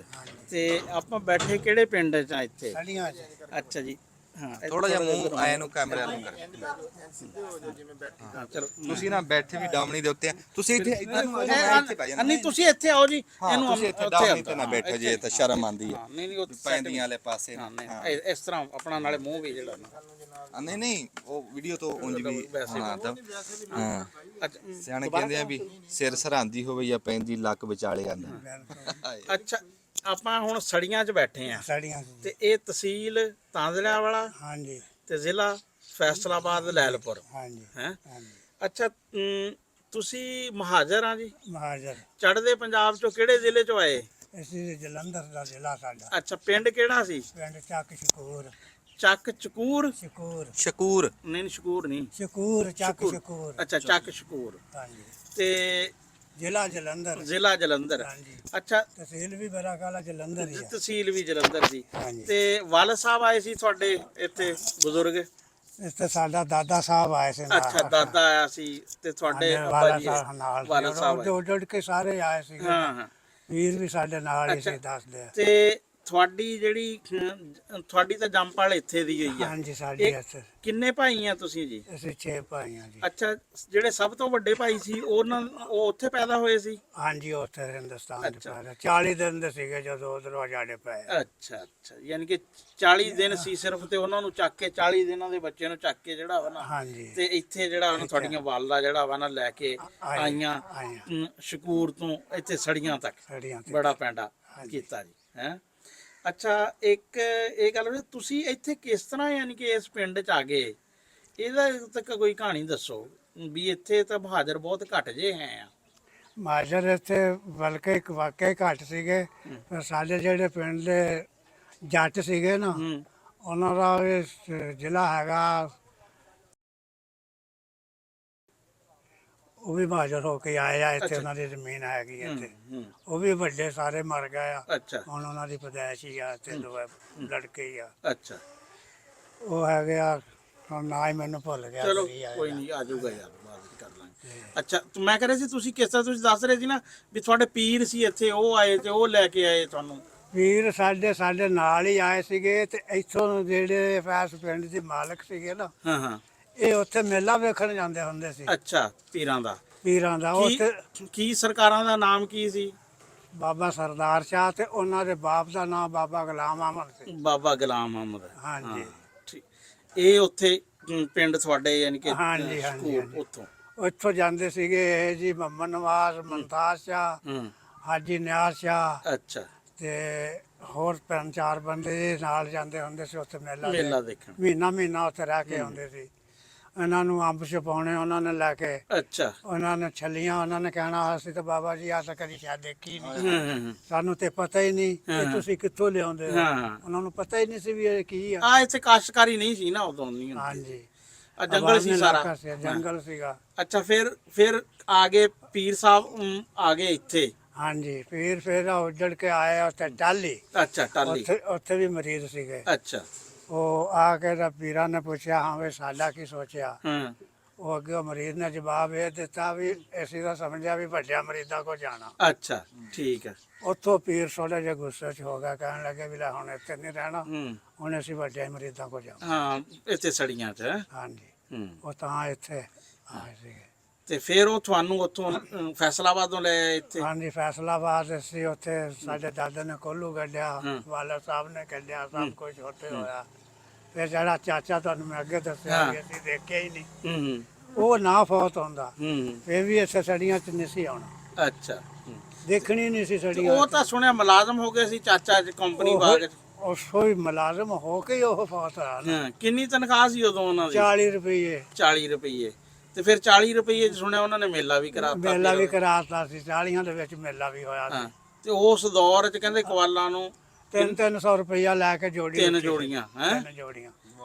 ਤੇ ਆਪਾਂ ਬੈਠੇ ਕਿਹੜੇ ਪਿੰਡ ਚ ਆ ਇੱਥੇ? ਸੜੀਆਂ ਚ। ਅੱਛਾ ਜੀ। ਹਾਂ, ਇੱਥੇ ਥੋੜਾ ਜਿਹਾ ਇੱਧਰ ਮੂੰਹ ਆਏ ਨੂੰ ਕੈਮਰੇ ਵੱਲ ਨੂੰ ਕਰ ਹਾਂ, ਚਲੋ ਤੁਸੀਂ ਨਾ ਬੈਠੇ ਵੀ ਡਾਮਣੀ ਦੇ ਉੱਤੇ ਆ। ਤੁਸੀਂ ਇੱਥੇ ਇੱਧਰ ਨੂੰ ਆ ਜਾਓ, ਮੈਂ ਇੱਥੇ ਬਹਿ ਜਾਣਾ। ਨਹੀਂ, ਤੁਸੀਂ ਇੱਥੇ ਆਓ ਜੀ। ਇਹਨੂੰ ਤੁਸੀਂ ਇੱਥੇ ਡਾਮਣੀ ਤੇ ਨਾ ਬੈਠੋ ਜੇ ਤਾਂ ਸ਼ਰਮ ਆਉਂਦੀ ਹੈ। ਹਾਂ, ਨਹੀਂ ਉਹ ਪੈਂਦੀਆਂ ਵਾਲੇ ਪਾਸੇ ਹਾਂ, ਹਾਂ ਨਹੀਂ, ਇਸ ਤਰ੍ਹਾਂ ਆਪਣਾ ਨਾਲੇ ਮੂੰਹ ਵੀ ਜਿਹੜਾ ਨਾ। ਨਹੀਂ ਨਹੀਂ ਉਹ ਵੀਡੀਓ ਤੋਂ ਉਂਝ ਵੀ ਵੈਸੇ ਹਾਂ ਤਾਂ ਹਾਂ ਅੱਛਾ, ਸਿਆਣੇ ਕਹਿੰਦੇ ਆ ਵੀ ਸਿਰ ਸਰਹਾਂਦੀ ਹੋਵੇ ਜਾਂ ਪੈਂਦੀ ਲੱਕ ਵਿਚਾਲੇ ਆਂਦਾ। ਅੱਛਾ, ਆਪਾਂ ਹੁਣ ਸੜੀਆਂ 'ਚ ਬੈਠੇ ਆ ਸੜੀਆਂ ਚ। ਤੇ ਇਹ ਤਹਿਸੀਲ ਤਾਂਦਲਿਆਂ ਵਾਲਾ ਹਾਂਜੀ ਤੇ ਜ਼ਿਲ੍ਹਾ ਫੈਸਲਾਬਾਦ ਲੈਲਪੁਰ ਹਾਂਜੀ ਹੈ। ਹਾਂਜੀ। ਅੱਛਾ, ਤੁਸੀਂ ਮਹਾਜਰ ਆ ਜੀ? ਮਹਾਜਰ। ਚੜ੍ਹਦੇ ਪੰਜਾਬ ਚੋਂ ਕਿਹੜੇ ਜ਼ਿਲ੍ਹੇ ਚੋਂ ਆਏ? ਅਸੀਂ ਜਲੰਧਰ ਦਾ ਜ਼ਿਲ੍ਹਾ ਸਾਡਾ। ਅੱਛਾ, ਪਿੰਡ ਕਿਹੜਾ ਸੀ? ਪਿੰਡ ਚੱਕ ਸ਼ਕੂਰ। ਚੱਕ ਚਕੂਰ? ਸ਼ਕੂਰ ਸ਼ਕੂਰ ਨਹੀਂ, ਸ਼ਕੂਰ ਨਹੀਂ। ਸ਼ਕੂਰ ਚੱਕ ਸ਼ਕੂਰ। ਅੱਛਾ, ਚੱਕ ਸ਼ਕੂਰ। ਹਾਂਜੀ। ਤੇ ਜ਼ਿਲ੍ਹਾ ਜਲੰਧਰ। ਜ਼ਿਲ੍ਹਾ ਜਲੰਧਰ। ਹਾਂਜੀ। ਅੱਛਾ, ਤਹਿਸੀਲ ਵੀ ਬਰਾਕਾਲਾ ਜਲੰਧਰ ਹੀ ਹੈ। ਤਹਿਸੀਲ ਵੀ ਜਲੰਧਰ ਦੀ। ਹਾਂਜੀ। ਤੇ ਵਾਲ ਸਾਹਿਬ ਆਏ ਸੀ ਤੁਹਾਡੇ ਇੱਥੇ ਬਜ਼ੁਰਗ? ਇਸ ਤੇ ਸਾਡਾ ਦਾਦਾ ਸਾਹਿਬ ਆਏ ਸੀ ਨਾਲ। ਅੱਛਾ, ਦਾਦਾ ਆਇਆ ਸੀ ਤੇ ਤੁਹਾਡੇ ਅੱਬਾ ਵਾਲਾ ਜੀ ਸਾਹਿਬ ਨਾਲ ਵਾਲਾ ਸਾਹਿਬ ਆਏ। ਉੱਡ ਕੇ ਸਾਰੇ ਆਏ ਸੀ। ਹਾਂ ਹਾਂ। ਵੀਰ ਵੀ ਸਾਡੇ ਨਾਲ ਹੀ ਅੱਛਾ। ਸੀ, ਦੱਸਦੇ ਆ। ਤੇ ਤੁਹਾਡੀ ਜਿਹੜੀ ਤੁਹਾਡੀ ਤਾਂ ਜੰਮਪਲ ਇੱਥੇ ਦੀ ਹੋਈ ਆ। ਹਾਂਜੀ, ਸਾਡੀ ਇਹ ਇੱਥੇ ਕਿੰਨੇ ਭਾਈ ਆ ਤੁਸੀਂ ਜੀ? ਅਸੀਂ 6 ਭਾਈ ਹਾਂ ਜੀ। ਅੱਛਾ, ਜਿਹੜੇ ਸਭ ਤੋਂ ਵੱਡੇ ਭਾਈ ਸੀ ਉਹ ਉੱਥੇ ਪੈਦਾ ਹੋਏ ਸੀ? ਹਾਂਜੀ, ਉੱਥੇ ਹਿੰਦੁਸਤਾਨ ਚ ਅੱਛਾ। ਪਾਇਆ 40 ਦਿਨ ਦੇ ਸੀਗੇ ਜਦੋਂ ਉਧਰੋਂ ਆਜ਼ਾਦੇ ਪਏ। ਅੱਛਾ ਅੱਛਾ, ਯਾਨੀ ਕਿ 40 ਦਿਨ ਸੀ ਸਿਰਫ, ਤੇ ਉਹਨਾਂ ਨੂੰ ਚੱਕ ਕੇ 40 ਦਿਨਾਂ ਦੇ ਬੱਚੇ ਨੂੰ ਚੱਕ ਕੇ ਜਿਹੜਾ ਵਾ ਨਾ ਹਾਂਜੀ। ਤੇ ਇੱਥੇ ਜਿਹੜਾ ਉਹਨਾਂ ਤੁਹਾਡੀਆਂ ਵਾਲਦਾ ਜਿਹੜਾ ਵਾ ਨਾ ਲੈ ਕੇ ਆਈਆਂ ਸ਼ਕੂਰ ਤੋਂ ਇੱਥੇ ਸੜੀਆਂ ਤੱਕ ਸੜੀਆਂ ਤੇ। ਬੜਾ ਪੈਂਡਾ ਕੀਤਾ ਜੀ ਹੈ। ਅੱਛਾ, ਇੱਕ ਇਹ ਗੱਲ ਵੀ ਤੁਸੀਂ ਇੱਥੇ ਕਿਸ ਤਰ੍ਹਾਂ ਯਾਨੀ ਕਿ ਇਸ ਪਿੰਡ ਚ ਆ ਗਏ, ਇਹਦਾ ਤੱਕ ਕੋਈ ਕਹਾਣੀ ਦੱਸੋ ਵੀ ਇੱਥੇ ਤਾਂ ਬਹਾਦਰ ਬਹੁਤ ਘੱਟ ਜੇ ਹੈ ਆ। ਮਾਜਰ ਇੱਥੇ ਬਲਕਿ ਇੱਕ ਵਾਕਿਆ ਘੱਟ ਸੀਗੇ, ਪਰ ਸਾਡੇ ਜਿਹੜੇ ਪਿੰਡ ਦੇ ਜੱਟ ਸੀਗੇ ਨਾ, ਉਹਨਾਂ ਦਾ ਇਹ ਜ਼ਿਲ੍ਹਾ ਹੈਗਾ, ਉਹ ਵੀ ਮਾਜਰ ਹੋ ਕੇ ਆਏ ਆ ਇੱਥੇ। ਉਹਨਾਂ ਦੀ ਜ਼ਮੀਨ ਹੈਗੀ ਇੱਥੇ। ਉਹ ਵੀ ਵੱਡੇ ਸਾਰੇ ਮਰ ਗਏ ਆ। ਅੱਛਾ ਹੁਣ ਉਹਨਾਂ ਦੀ ਪੈਦਾਇਸ਼ ਹੀ ਆ ਤੇ ਦੋ ਲੜਕੇ ਹੀ ਆ। ਅੱਛਾ, ਉਹ ਹੈਗੇ ਆ, ਹੁਣ ਨਾ ਹੀ ਮੈਨੂੰ ਭੁੱਲ ਗਿਆ ਚਲੋ ਕੀ ਆ ਕੋਈ ਨਹੀਂ, ਆ ਜਾਊਗਾ ਯਾਰ, ਬਾਅਦ ਵਿੱਚ ਕਰ ਲਾਂਗੇ। ਅੱਛਾ, ਮੈਂ ਕਹ ਰਿਹਾ ਸੀ ਤੁਸੀਂ ਕਿਸ ਤਰ੍ਹਾਂ ਤੁਸੀਂ ਦੱਸ ਰਹੇ ਸੀ ਨਾ ਵੀ ਤੁਹਾਡੇ ਪੀਰ ਸੀ ਇੱਥੇ, ਉਹ ਆਏ ਤੇ ਉਹ ਲੈ ਕੇ ਆਏ ਤੁਹਾਨੂੰ? ਵੀਰ ਸਾਡੇ ਨਾਲ ਹੀ ਆਏ ਸੀਗੇ ਤੇ ਇੱਥੋਂ ਜਿਹੜੇ ਫੈਸ ਪਿੰਡ ਦੇ ਮਾਲਕ ਸੀਗੇ ਨਾ, ਹਾਂ ਹਾਂ। ਇਹ ਉੱਥੇ ਮੇਲਾ ਵੇਖਣ ਜਾਂਦੇ ਹੁੰਦੇ ਸੀ ਅੱਛਾ, ਪੀਰਾਂ ਦਾ? ਪੀਰਾਂ ਦਾ। ਉੱਥੇ ਕੀ ਸਰਕਾਰਾਂ ਦਾ ਨਾਮ ਕੀ ਸੀ? ਬਾਬਾ ਸਰਦਾਰ ਸ਼ਾਹ ਤੇ ਉਹਨਾਂ ਦੇ ਬਾਪ ਦਾ ਨਾਮ ਬਾਬਾ ਗੁਲਾਮ ਅਹਿਮਦ ਸੀ। ਬਾਬਾ ਗੁਲਾਮ ਅਹਿਮਦ। ਹਾਂਜੀ। ਠੀਕ। ਇਹ ਉੱਥੇ ਪਿੰਡ ਤੁਹਾਡੇ ਯਾਨੀ ਕਿ ਹਾਂਜੀ, ਹਾਂਜੀ, ਸਕੂਲ ਹਾਂਜੀ। ਉੱਥੋਂ? ਉੱਥੋਂ ਜਾਂਦੇ ਸੀਗੇ ਇਹ ਜੀ ਮੁਹੰਮਦ ਨਵਾਜ਼, ਮੁਮਤਾਜ਼ ਸ਼ਾਹ, ਹਾਜੀ ਨਿਆਜ਼ ਸ਼ਾਹ ਅੱਛਾ। ਤੇ ਹੋਰ 5-4 ਬੰਦੇ ਨਾਲ ਜਾਂਦੇ ਹੁੰਦੇ ਸੀ ਉੱਥੇ ਮੇਲਾ ਦੇਖਣ? ਮਹੀਨਾ ਉੱਥੇ ਰਹਿ ਕੇ ਆਉਂਦੇ ਸੀ। ਇਹਨਾਂ ਨੂੰ ਅੰਬ ਛਪਾਉਣੇ ਉਹਨਾਂ ਨੇ ਲੈ ਕੇ। ਅੱਛਾ। ਉਹਨਾਂ ਨੇ ਛੱਲੀਆਂ, ਉਹਨਾਂ ਨੇ ਕਹਿਣਾ ਅਸੀਂ ਤਾਂ ਬਾਬਾ ਜੀ ਆ ਤਾਂ ਕਦੀ ਸ਼ਾਇਦ ਦੇਖੀ ਨਹੀਂ, ਹਾਂ ਸਾਨੂੰ ਤੇ ਪਤਾ ਹੀ ਨਹੀਂ ਕਿ ਤੁਸੀਂ ਕਿੱਥੋਂ ਲਿਆਉਂਦੇ ਹੋ। ਹਾਂ। ਉਹਨਾਂ ਨੂੰ ਪਤਾ ਹੀ ਨਹੀਂ ਸੀ ਵੀ ਇਹ ਕੀ ਆ। ਆ ਇੱਥੇ ਕਾਸ਼ਤਕਾਰੀ ਨਹੀਂ ਸੀ ਨਾ ਉਦੋਂ? ਨਹੀਂ ਹੁੰਦੀ। ਹਾਂਜੀ, ਆ ਜੰਗਲ ਸੀ ਸਾਰਾ? ਇਲਾਕਾ ਸੀ, ਜੰਗਲ ਸੀਗਾ। ਅੱਛਾ, ਫਿਰ ਆਗੇ ਪੀਰ ਸਾਹਿਬ ਆ ਗਏ ਇੱਥੇ? ਹਾਂਜੀ, ਫਿਰ ਉੱਜੜ ਕੇ ਆਏ ਉੱਥੇ ਟਾਲੀ। ਅੱਛਾ, ਟਾਲੀ। ਉੱਥੇ ਵੀ ਮਰੀਜ਼ ਸੀਗੇ। ਅੱਛਾ। ਉਹ ਆ ਕੇ ਤਾਂ ਪੀਰਾਂ ਨੇ ਪੁੱਛਿਆ, ਹਾਂ ਵੀ ਸਾਡਾ ਕੀ ਸੋਚਿਆ? ਹਾਂ। ਉਹ ਅੱਗੇ ਮਰੀਜ਼ ਨੇ ਜਵਾਬ ਇਹ ਦਿੱਤਾ ਵੀ ਅਸੀਂ ਤਾਂ ਸਮਝਿਆ ਵੀ ਵੱਡਿਆਂ ਮਰੀਜ਼ਾਂ ਕੋਲ ਜਾਣਾ। ਅੱਛਾ, ਠੀਕ ਹੈ। ਉੱਥੋਂ ਪੀਰ ਥੋੜਾ ਜਿਹਾ ਗੁੱਸੇ 'ਚ ਹੋ ਗਿਆ, ਕਹਿਣ ਲੱਗੇ ਵੀ ਲੈ ਹੁਣ ਇੱਥੇ ਨਹੀਂ ਰਹਿਣਾ, ਹੁਣ ਅਸੀਂ ਵੱਡਿਆਂ ਮਰੀਜ਼ਾਂ ਕੋਲ ਜਾਣਾ। ਹਾਂ, ਇੱਥੇ ਸੜੀਆਂ 'ਚ? ਹਾਂਜੀ। ਉਹ ਤਾਂ ਇੱਥੇ ਆਏ ਸੀਗੇ। ਤੇ ਫਿਰ ਉਹ ਤੁਹਾਨੂੰ ਉੱਥੋਂ ਫੈਸਲਾਬਾਦੋਂ ਲੈ ਆਏ ਇੱਥੇ? ਹਾਂਜੀ, ਫੈਸਲਾਬਾਦ ਅਸੀਂ ਉੱਥੇ ਸਾਡੇ ਦਾਦੇ ਨੇ ਕੋਲੂ ਕੱਢਿਆ, ਵਾਲਾ ਸਾਹਿਬ ਨੇ ਕੱਢਿਆ, ਸਭ ਕੁਝ ਉੱਥੇ ਹੋਇਆ। ਫਿਰ ਜਿਹੜਾ ਚਾਚਾ ਤੁਹਾਨੂੰ ਮੈਂ ਅੱਗੇ ਦੱਸਿਆ ਵੀ ਅਸੀਂ ਦੇਖਿਆ ਹੀ ਨਹੀਂ, ਉਹ ਨਾ ਫੌਤ ਹੁੰਦਾ, ਫਿਰ ਵੀ ਇੱਥੇ ਸੜੀਆਂ 'ਚ ਨਹੀਂ ਸੀ ਆਉਣਾ। ਅੱਛਾ। ਦੇਖਣੀ ਨਹੀਂ ਸੀ ਸੜੀਆਂ। ਉਹ ਤਾਂ ਸੁਣਿਆ ਮੁਲਾਜ਼ਮ ਹੋ ਗਏ ਸੀ ਚਾਚਾ ਜੀ ਕੰਪਨੀ ਬਾਗ 'ਚ? ਉਸ ਕੋਈ ਮੁਲਾਜ਼ਮ ਹੋ ਕੇ ਹੀ ਉਹ ਫੌਤ ਹੋਇਆ ਨਾ। ਹਾਂ, ਕਿੰਨੀ ਤਨਖਾਹ ਸੀ ਉਦੋਂ ਉਹਨਾਂ ਦੀ? 40 ਰੁਪਏ। 40 ਰੁਪਏ। ਤੇ ਫਿਰ 40 ਰੁਪਏ 'ਚ ਸੁਣਿਆ ਉਹਨਾਂ ਨੇ ਮੇਲਾ ਵੀ ਕਰਾਤਾ? ਮੇਲਾ ਵੀ ਕਰਾਤਾ ਸੀ, 40 ਦੇ ਵਿੱਚ ਮੇਲਾ ਵੀ ਹੋਇਆ ਸੀ। ਤੇ ਉਸ ਦੌਰ 'ਚ ਕਹਿੰਦੇ ਕਵਾਲਾਂ ਨੂੰ 300 ਰੁਪਇਆ ਲੈ ਕੇ ਜੋੜੀ। 3 ਜੋੜੀਆਂ? ਹੈ 3 ਜੋੜੀਆਂ।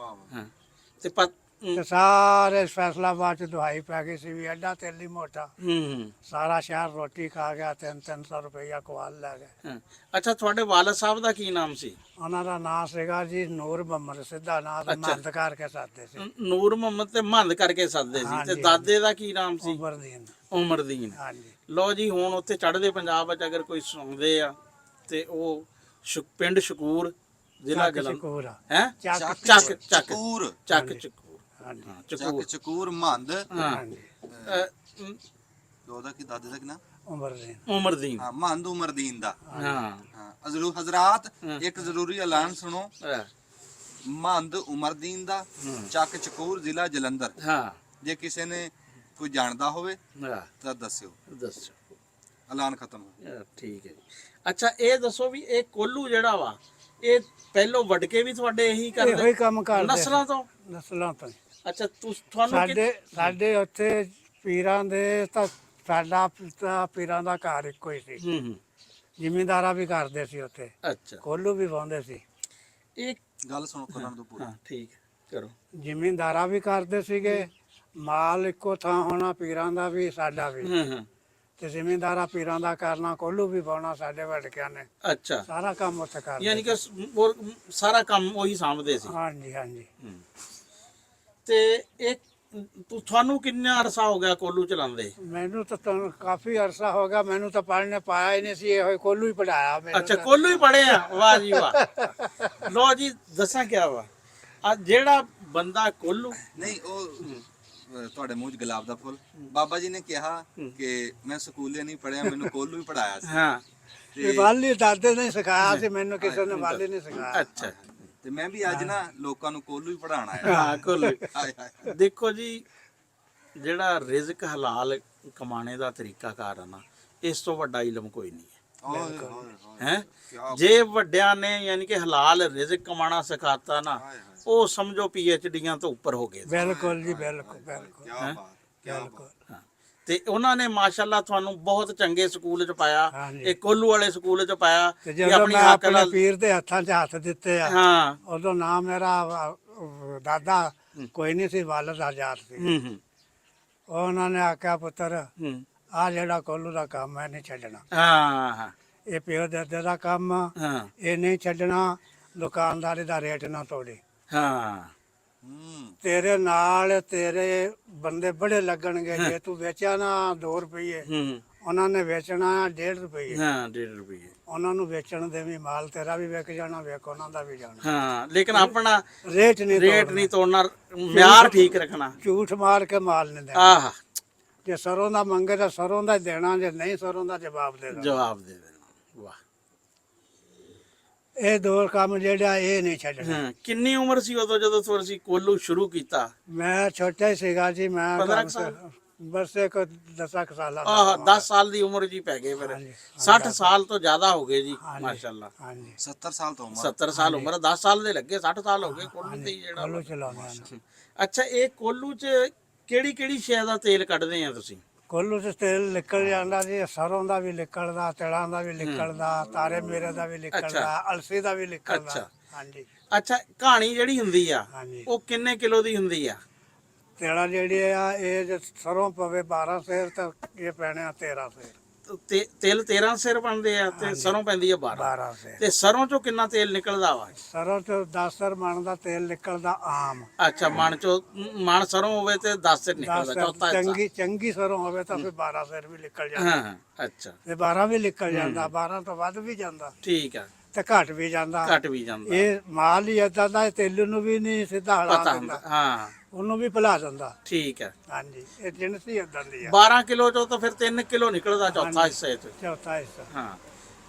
ਹਾਂ। ਤੇ ਤੇ ਸਾਰੇ ਫੈਸਲਾਬਾਦ ਚ ਦਵਾਈ ਪੈ ਗਈ ਸੀ ਵੀ ਐਡਾ ਤੇਲੀ ਮੋਟਾ ਹੂੰ ਸਾਰਾ ਸ਼ਹਿਰ ਰੋਟੀ ਖਾ ਗਿਆ 300 ਰੁਪਇਆ ਕਵਾਲ ਲੈ ਗਏ। ਹੂੰ। ਅੱਛਾ, ਤੁਹਾਡੇ ਵਾਲਦ ਸਾਹਿਬ ਦਾ ਕੀ ਨਾਮ ਸੀ? ਉਹਨਾਂ ਦਾ ਨਾਂ ਸੀਗਾ ਜੀ ਨੂਰ ਮੁਹੰਮਦ, ਸਿੱਧਾ ਨਾਂ ਤੇ ਮੰਦ ਕਰਕੇ ਸਾਦੇ ਸੀ। ਨੂਰ ਮੁਹੰਮਦ ਤੇ ਮਹੰਦ ਕਰਕੇ ਸੱਦਦੇ ਸੀ। ਤੇ ਹਾਂਜੀ, ਦਾਦੇ ਦਾ ਕੀ ਨਾਮ ਸੀ? ਉਮਰਦੀਨ। ਉਮਰਦੀਨ। ਹਾਂਜੀ। ਲੋ ਜੀ, ਹੁਣ ਉੱਥੇ ਚੜ੍ਹਦੇ ਪੰਜਾਬ ਵਿੱਚ ਅਗਰ ਕੋਈ ਸੁਣਦੇ ਆ ਤੇ ਉਹ ਪਿੰਡ ਸ਼ਕੂਰ, ਜ਼ਿਲ੍ਹਾ ਜਲੰਧਰ ਚਕੂਰ ਆ। ਹੈ। ਚੱਕ ਚੱਕ ਚਕੂਰ ਚਕੂਰ। ਹਾਂਜੀ। ਹਾਂ, ਚੱਕ ਚਕੂਰ। ਚਕੂਰ ਮੰਦ। ਹਾਂ। ਹਾਂਜੀ। ਉਹਦਾ ਕੀ ਦਾਦੇ ਦਾ ਕੀ ਨਾਂ? ਉਮਰਦੀਨ। ਉਮਰਦੀਨ। ਹਾਂ, ਮੰਦ ਉਮਰਦੀਨ ਦਾ। ਹਾਂ। ਹਾਂ, ਹਜ਼ਰਾਤ ਇੱਕ ਜ਼ਰੂਰੀ ਐਲਾਨ ਸੁਣੋ। ਹਾਂ। ਮੰਦ ਉਮਰਦੀਨ ਦਾ, ਚੱਕ ਚਕੂਰ, ਜ਼ਿਲ੍ਹਾ ਜਲੰਧਰ। ਹਾਂ। ਜੇ ਕਿਸੇ ਨੇ ਕੋਈ ਜਾਣਦਾ ਹੋਵੇ ਹਾਂ, ਤਾਂ ਦੱਸਿਓ। ਦੱਸੋ। ਐਲਾਨ ਖਤਮ ਹੋ। ਠੀਕ ਹੈ ਜੀ। ਅੱਛਾ, ਇਹ ਦੱਸੋ ਵੀ ਇਹ ਕੋਲੂ ਜਿਹੜਾ ਵਾ, ਇਹ ਪਹਿਲੋਂ ਵਡਕੇ ਵੀ ਤੁਹਾਡੇ ਇਹੀ ਇਹੋ ਹੀ ਕਰਦੇ ਕੰਮ ਕਰਦੇ ਨਸਲਾਂ ਤੋਂ? ਨਸਲਾਂ ਤੋਂ। ਅੱਛਾ, ਤੁਹਾਨੂੰ ਸਾਡੇ ਉੱਥੇ ਪੀਰਾਂ ਦੇ ਤਾਂ ਸਾਡਾ ਪੀਰਾਂ ਦਾ ਘਰ ਇੱਕੋ ਹੀ ਸੀ। ਹੂੰ। ਜ਼ਿਮੀਂਦਾਰਾਂ ਵੀ ਕਰਦੇ ਸੀ ਉੱਥੇ, ਅੱਛਾ, ਕੋਲੂ ਵੀ ਪਾਉਂਦੇ ਸੀ। ਇਹ ਗੱਲ ਸੁਣੋ ਕਰਨ ਤੋਂ ਪੂਰੀ। ਹਾਂ, ਠੀਕ ਹੈ, ਕਰੋ। ਜ਼ਿਮੀਂਦਾਰਾਂ ਵੀ ਕਰਦੇ ਸੀਗੇ, ਮਾਲ ਇੱਕੋ ਥਾਂ ਹੋਣਾ ਪੀਰਾਂ ਦਾ ਵੀ ਸਾਡਾ ਵੀ। ਹੂੰ। ਤੇ ਜ਼ਿਮੀਂਦਾਰਾਂ ਪੀਰਾਂ ਦਾ ਕਰਨਾ, ਕੋਲੂ ਵੀ ਪਾਉਣਾ ਸਾਡੇ ਵਡਕਿਆਂ ਨੇ। ਅੱਛਾ, ਸਾਰਾ ਕੰਮ ਉੱਥੇ ਕਰਦੇ। ਯਾਨੀ ਕਿ ਉਹ ਸਾਰਾ ਕੰਮ ਉਹੀ ਸਾਂਭਦੇ ਸੀ। ਹਾਂਜੀ ਹਾਂਜੀ। ਤੇ ਇਹ ਤੁਹਾਨੂੰ ਕਿੰਨਾ ਅਰਸਾ ਹੋ ਗਿਆ ਕੋਲੂ ਚਲਾਉਂਦੇ? ਮੈਨੂੰ ਤਾਂ ਕਾਫੀ ਅਰਸਾ ਹੋ ਗਿਆ, ਮੈਨੂੰ ਤਾਂ ਪੜ੍ਹਨੇ ਪਾਇਆ ਹੀ ਨਹੀਂ ਸੀ, ਇਹੋ ਕੋਲੂ ਹੀ ਪੜਾਇਆ ਮੈਨੂੰ ਅੱਛਾ, ਤਾਂ। ਕੋਲੂ ਹੀ ਪੜੇ ਆ। ਵਾਹ ਜੀ ਵਾਹ। ਲੋ ਜੀ, ਦੱਸਾਂ ਕਿਆ ਵਾ, ਆ ਜਿਹੜਾ ਬੰਦਾ ਕੋਲੂ ਨਹੀਂ, ਉਹ ਤੁਹਾਡੇ ਮੂੰਹ 'ਚ ਗੁਲਾਬ ਦਾ ਫੁੱਲ। ਬਾਬਾ ਜੀ ਨੇ ਕਿਹਾ ਕਿ ਮੈਂ ਸਕੂਲੇ ਨਹੀਂ ਪੜਿਆ, ਮੈਨੂੰ ਕੋਲੂ ਹੀ ਪੜਾਇਆ ਸੀ। ਹਾਂ। ਇਹ ਵਾਲੀ ਦਾਦੇ ਨੇ ਸਿਖਾਇਆ ਸੀ ਮੈਨੂੰ, ਕਿਸੇ ਨੇ ਵਾਲੀ ਨਹੀਂ ਸਿਖਾਇਆ। ਅੱਛਾ। ਤੇ ਮੈਂ ਵੀ ਅੱਜ ਨਾ ਲੋਕਾਂ ਨੂੰ ਕੋਲੂ ਹੀ ਪੜਾਉਣਾ ਹੈ। ਹਾਂ, ਕੋਲੂ। ਹਾਏ ਹਾਏ। ਦੇਖੋ ਜੀ, ਜਿਹੜਾ ਰਿਜ਼ਕ ਹਲਾਲ ਕਮਾਣੇ ਦਾ ਤਰੀਕਾਕਾਰ ਆ ਨਾ, ਇਸ ਤੋਂ ਵੱਡਾ ਇਲਮ ਕੋਈ ਨਹੀਂ ਹੈ। ਜੇ ਵੱਡਿਆਂ ਨੇ ਯਾਨੀ ਕਿ ਹਲਾਲ ਰਿਜ਼ਕ ਕਮਾਣਾ ਸਿਖਾਤਾ ਨਾ, ਉਹ ਸਮਝੋ PhDਆਂ ਤੋਂ ਉੱਪਰ ਹੋ ਗਏ। ਬਿਲਕੁਲ ਜੀ, ਬਿਲਕੁਲ ਬਿਲਕੁਲ ਕਿਆ ਬਾਤ, ਕਿਆ ਬਾਤ। ਹਾਂ। ਤੇ ਉਹਨਾਂ ਨੇ ਮਾਸ਼ਾਅੱਲਾ ਤੁਹਾਨੂੰ ਬਹੁਤ ਚੰਗੇ ਸਕੂਲ 'ਚ ਪਾਇਆ, ਹਾਂਜੀ। ਇਹ ਕੋਲੂ ਵਾਲੇ ਸਕੂਲ 'ਚ ਪਾਇਆ। ਤੇ ਕਿ ਜਦੋਂ ਆਪਣੀ ਮੈਂ ਹੱਕ ਆਪਣੇ ਨਾਲ ਪੀਰ ਦੇ ਹੱਥਾਂ 'ਚ ਹੱਥ ਦਿੱਤੇ ਆ, ਹਾਂ। ਉਦੋਂ ਨਾ ਮੇਰਾ ਦਾਦਾ ਕੋਈ ਨਹੀਂ ਸੀ, ਵਾਲਦ ਆਜ਼ਾਦ ਸੀ। ਹੂੰ। ਉਹਨਾਂ ਨੇ ਆਖਿਆ ਪੁੱਤਰ ਹੂੰ। ਆ ਜਿਹੜਾ ਕੋਲੂ ਦਾ ਕੰਮ ਹੈ ਨਹੀਂ ਛੱਡਣਾ, ਹਾਂ। ਇਹ ਪਿਓ ਦਾਦੇ ਦਾ ਕੰਮ ਆ, ਹਾਂ। ਇਹ ਨਹੀਂ ਛੱਡਣਾ, ਦੁਕਾਨਦਾਰੀ ਦਾ ਰੇਟ ਨਾ ਤੋੜੀ। ਹਾਂ। ਤੇਰੇ ਨਾਲ ਤੇਰੇ ਬੰਦੇ ਬੜੇ ਲੱਗਣਗੇ, ਜੇ ਤੂੰ ਵੇਚਿਆ ਨਾ 2 ਰੁਪਏ, ਹੂੰ। ਉਹਨਾਂ ਨੇ ਵੇਚਣਾ 1.5 ਰੁਪਏ। ਹਾਂ, 1.5 ਰੁਪਏ। ਉਹਨਾਂ ਨੂੰ ਵੇਚਣ ਦੇ ਵੀ ਮਾਲ ਤੇਰਾ ਵੀ ਵਿਕ ਜਾਣਾ, ਵੇਖ ਉਹਨਾਂ ਦਾ ਵੀ ਜਾਣਾ। ਹਾਂ, ਲੇਕਿਨ ਆਪਣਾ ਰੇਟ ਨਹੀਂ ਨਹੀਂ ਤੋੜਨਾ, ਮਿਆਰ ਠੀਕ ਰੱਖਣਾ। ਝੂਠ ਮਾਰ ਕੇ ਮਾਲ ਨਹੀਂ ਦੇਣਾ। ਆਹ, ਜੇ ਸਰੋਂ ਦਾ ਮੰਗੇ ਤਾਂ ਸਰੋਂ ਦਾ ਹੀ ਦੇਣਾ, ਜੇ ਨਹੀਂ ਸਰੋਂ ਦਾ ਜਵਾਬ ਦੇ ਦੇਣਾ। ਜਵਾਬ ਦੇ ਦੇਣਾ। ਵਾਹ। ਇਹ 2 ਕੰਮ ਜਿਹੜਾ ਇਹ ਨਹੀਂ ਛੱਡਣਾ। ਹਾਂ, ਕਿੰਨੀ ਉਮਰ ਸੀ ਉਦੋਂ ਜਦੋਂ ਤੁਸੀਂ ਕੋਲੂ ਸ਼ੁਰੂ ਕੀਤਾ? ਮੈਂ ਛੋਟਾ ਹੀ ਸੀਗਾ ਜੀ, ਮੈਂ 15 ਸਾਲ? ਬਸ ਇੱਕ 10 ਸਾਲਾਂ ਦਾ। ਆਹ, 10 ਸਾਲ ਦੀ ਉਮਰ ਜੀ ਪੈ ਗਏ ਫਿਰ। ਹਾਂਜੀ। 60 ਸਾਲ ਤੋਂ ਜ਼ਿਆਦਾ ਹੋ ਗਏ ਜੀ, ਹਾਂਜੀ। ਮਾਸ਼ਾਅੱਲਾ। ਹਾਂਜੀ 70 ਸਾਲ ਤੋਂ ਉਮਰ। 70 ਸਾਲ ਉਮਰ, 10 ਸਾਲ ਦੇ ਲੱਗੇ, 60 ਸਾਲ ਹੋ ਗਏ ਕੋਲੂ ਤੇ ਹੀ ਜਿਹੜਾ। ਕੋਲੂ ਚਲਾਉਂਦੇ ਹਨ। ਅੱਛਾ, ਇਹ ਕੋਲੂ 'ਚ ਕਿਹੜੀ ਕਿਹੜੀ ਸ਼ੈ ਦਾ ਤੇਲ ਕੱਢਦੇ ਆ ਤੁਸੀਂ? ਕੋਲੂ ਚ ਤੇਲ ਨਿਕਲ ਜਾਂਦਾ ਜੀ, ਸਰੋਂ ਦਾ ਵੀ ਨਿਕਲਦਾ, ਤਿਲਾਂ ਦਾ ਵੀ ਨਿਕਲਦਾ, ਤਾਰੇ ਮੇਰੇ ਦਾ ਵੀ ਨਿਕਲਦਾ, ਅਲਸੀ ਦਾ ਵੀ ਨਿਕਲਦਾ। ਅੱਛਾ। ਹਾਂਜੀ ਅੱਛਾ, ਕਹਾਣੀ ਜਿਹੜੀ ਹੁੰਦੀ ਆ, ਹਾਂਜੀ। ਉਹ ਕਿੰਨੇ ਕਿਲੋ ਦੀ ਹੁੰਦੀ ਆ? ਤੇਲਾਂ ਜਿਹੜੀ ਆ, ਇਹ ਜੇ ਸਰੋਂ ਪਵੇ 12 ਸੇਰ ਤਾਂ ਇਹ ਪੈਣੇ ਆ 13 ਸੇਰ। ਤਿਲ 13 ਸਿਰ ਬਣਦੇ ਆ ਤੇ ਸਰੋਂ ਪੈਂਦੀ ਆ 12। 12 ਸੇਰ। ਤੇ ਸਰੋਂ ਚੋਂ ਕਿੰਨਾ ਤੇਲ ਨਿਕਲਦਾ ਵਾ? ਸਰੋਂ ਚ 10 ਸੇਰ ਮਣ ਦਾ ਤੇਲ ਨਿਕਲਦਾ ਆਮ। ਅੱਛਾ, ਮਣ ਚੋਂ ਮਣ ਸਰੋਂ ਹੋਵੇ ਤੇ 10 ਸਿਰ 10 ਨਿਕਲਦਾ, ਸੇਰ ਚੌਥਾ ਹਿੱਸਾ। ਚੰਗੀ ਸਰੋਂ ਹੋਵੇ ਤਾਂ ਫਿਰ 12 ਸੇਰ ਵੀ ਨਿਕਲ ਜਾਂਦਾ। ਹਾਂ। ਅੱਛਾ, ਤੇ 12 ਵੀ ਨਿਕਲ ਜਾਂਦਾ, 12 ਤੋਂ ਵੱਧ ਵੀ ਜਾਂਦਾ ਠੀਕ ਆ। ਤੇ ਘਟ ਵੀ ਜਾਂਦਾ। ਘਟ ਵੀ ਜਾਂਦਾ, ਇਹ ਮਾਲ ਹੀ ਏਦਾਂ ਦਾ, ਤੇਲ ਨੂੰ ਵੀ ਨਹੀਂ ਸਿੱਧਾ ਹਲਾ ਪਤਾ ਦਿੰਦਾ, ਹੁੰਦਾ। ਹਾਂ, ਉਹਨੂੰ ਵੀ ਭੁਲਾ ਦਿੰਦਾ। ਠੀਕ ਆ। ਹਾਂਜੀ, ਇਹ ਜਿਣਸ ਹੀ ਏਦਾਂ ਦੀ ਆ। 12 ਕਿਲੋ ਚੋਂ ਤਾਂ ਫਿਰ 3 ਕਿਲੋ ਨਿਕਲਦਾ, ਚੌਥਾ ਹਿੱਸਾ ਇਹ 'ਚ। ਚੌਥਾ ਹਿੱਸਾ। ਹਾਂ।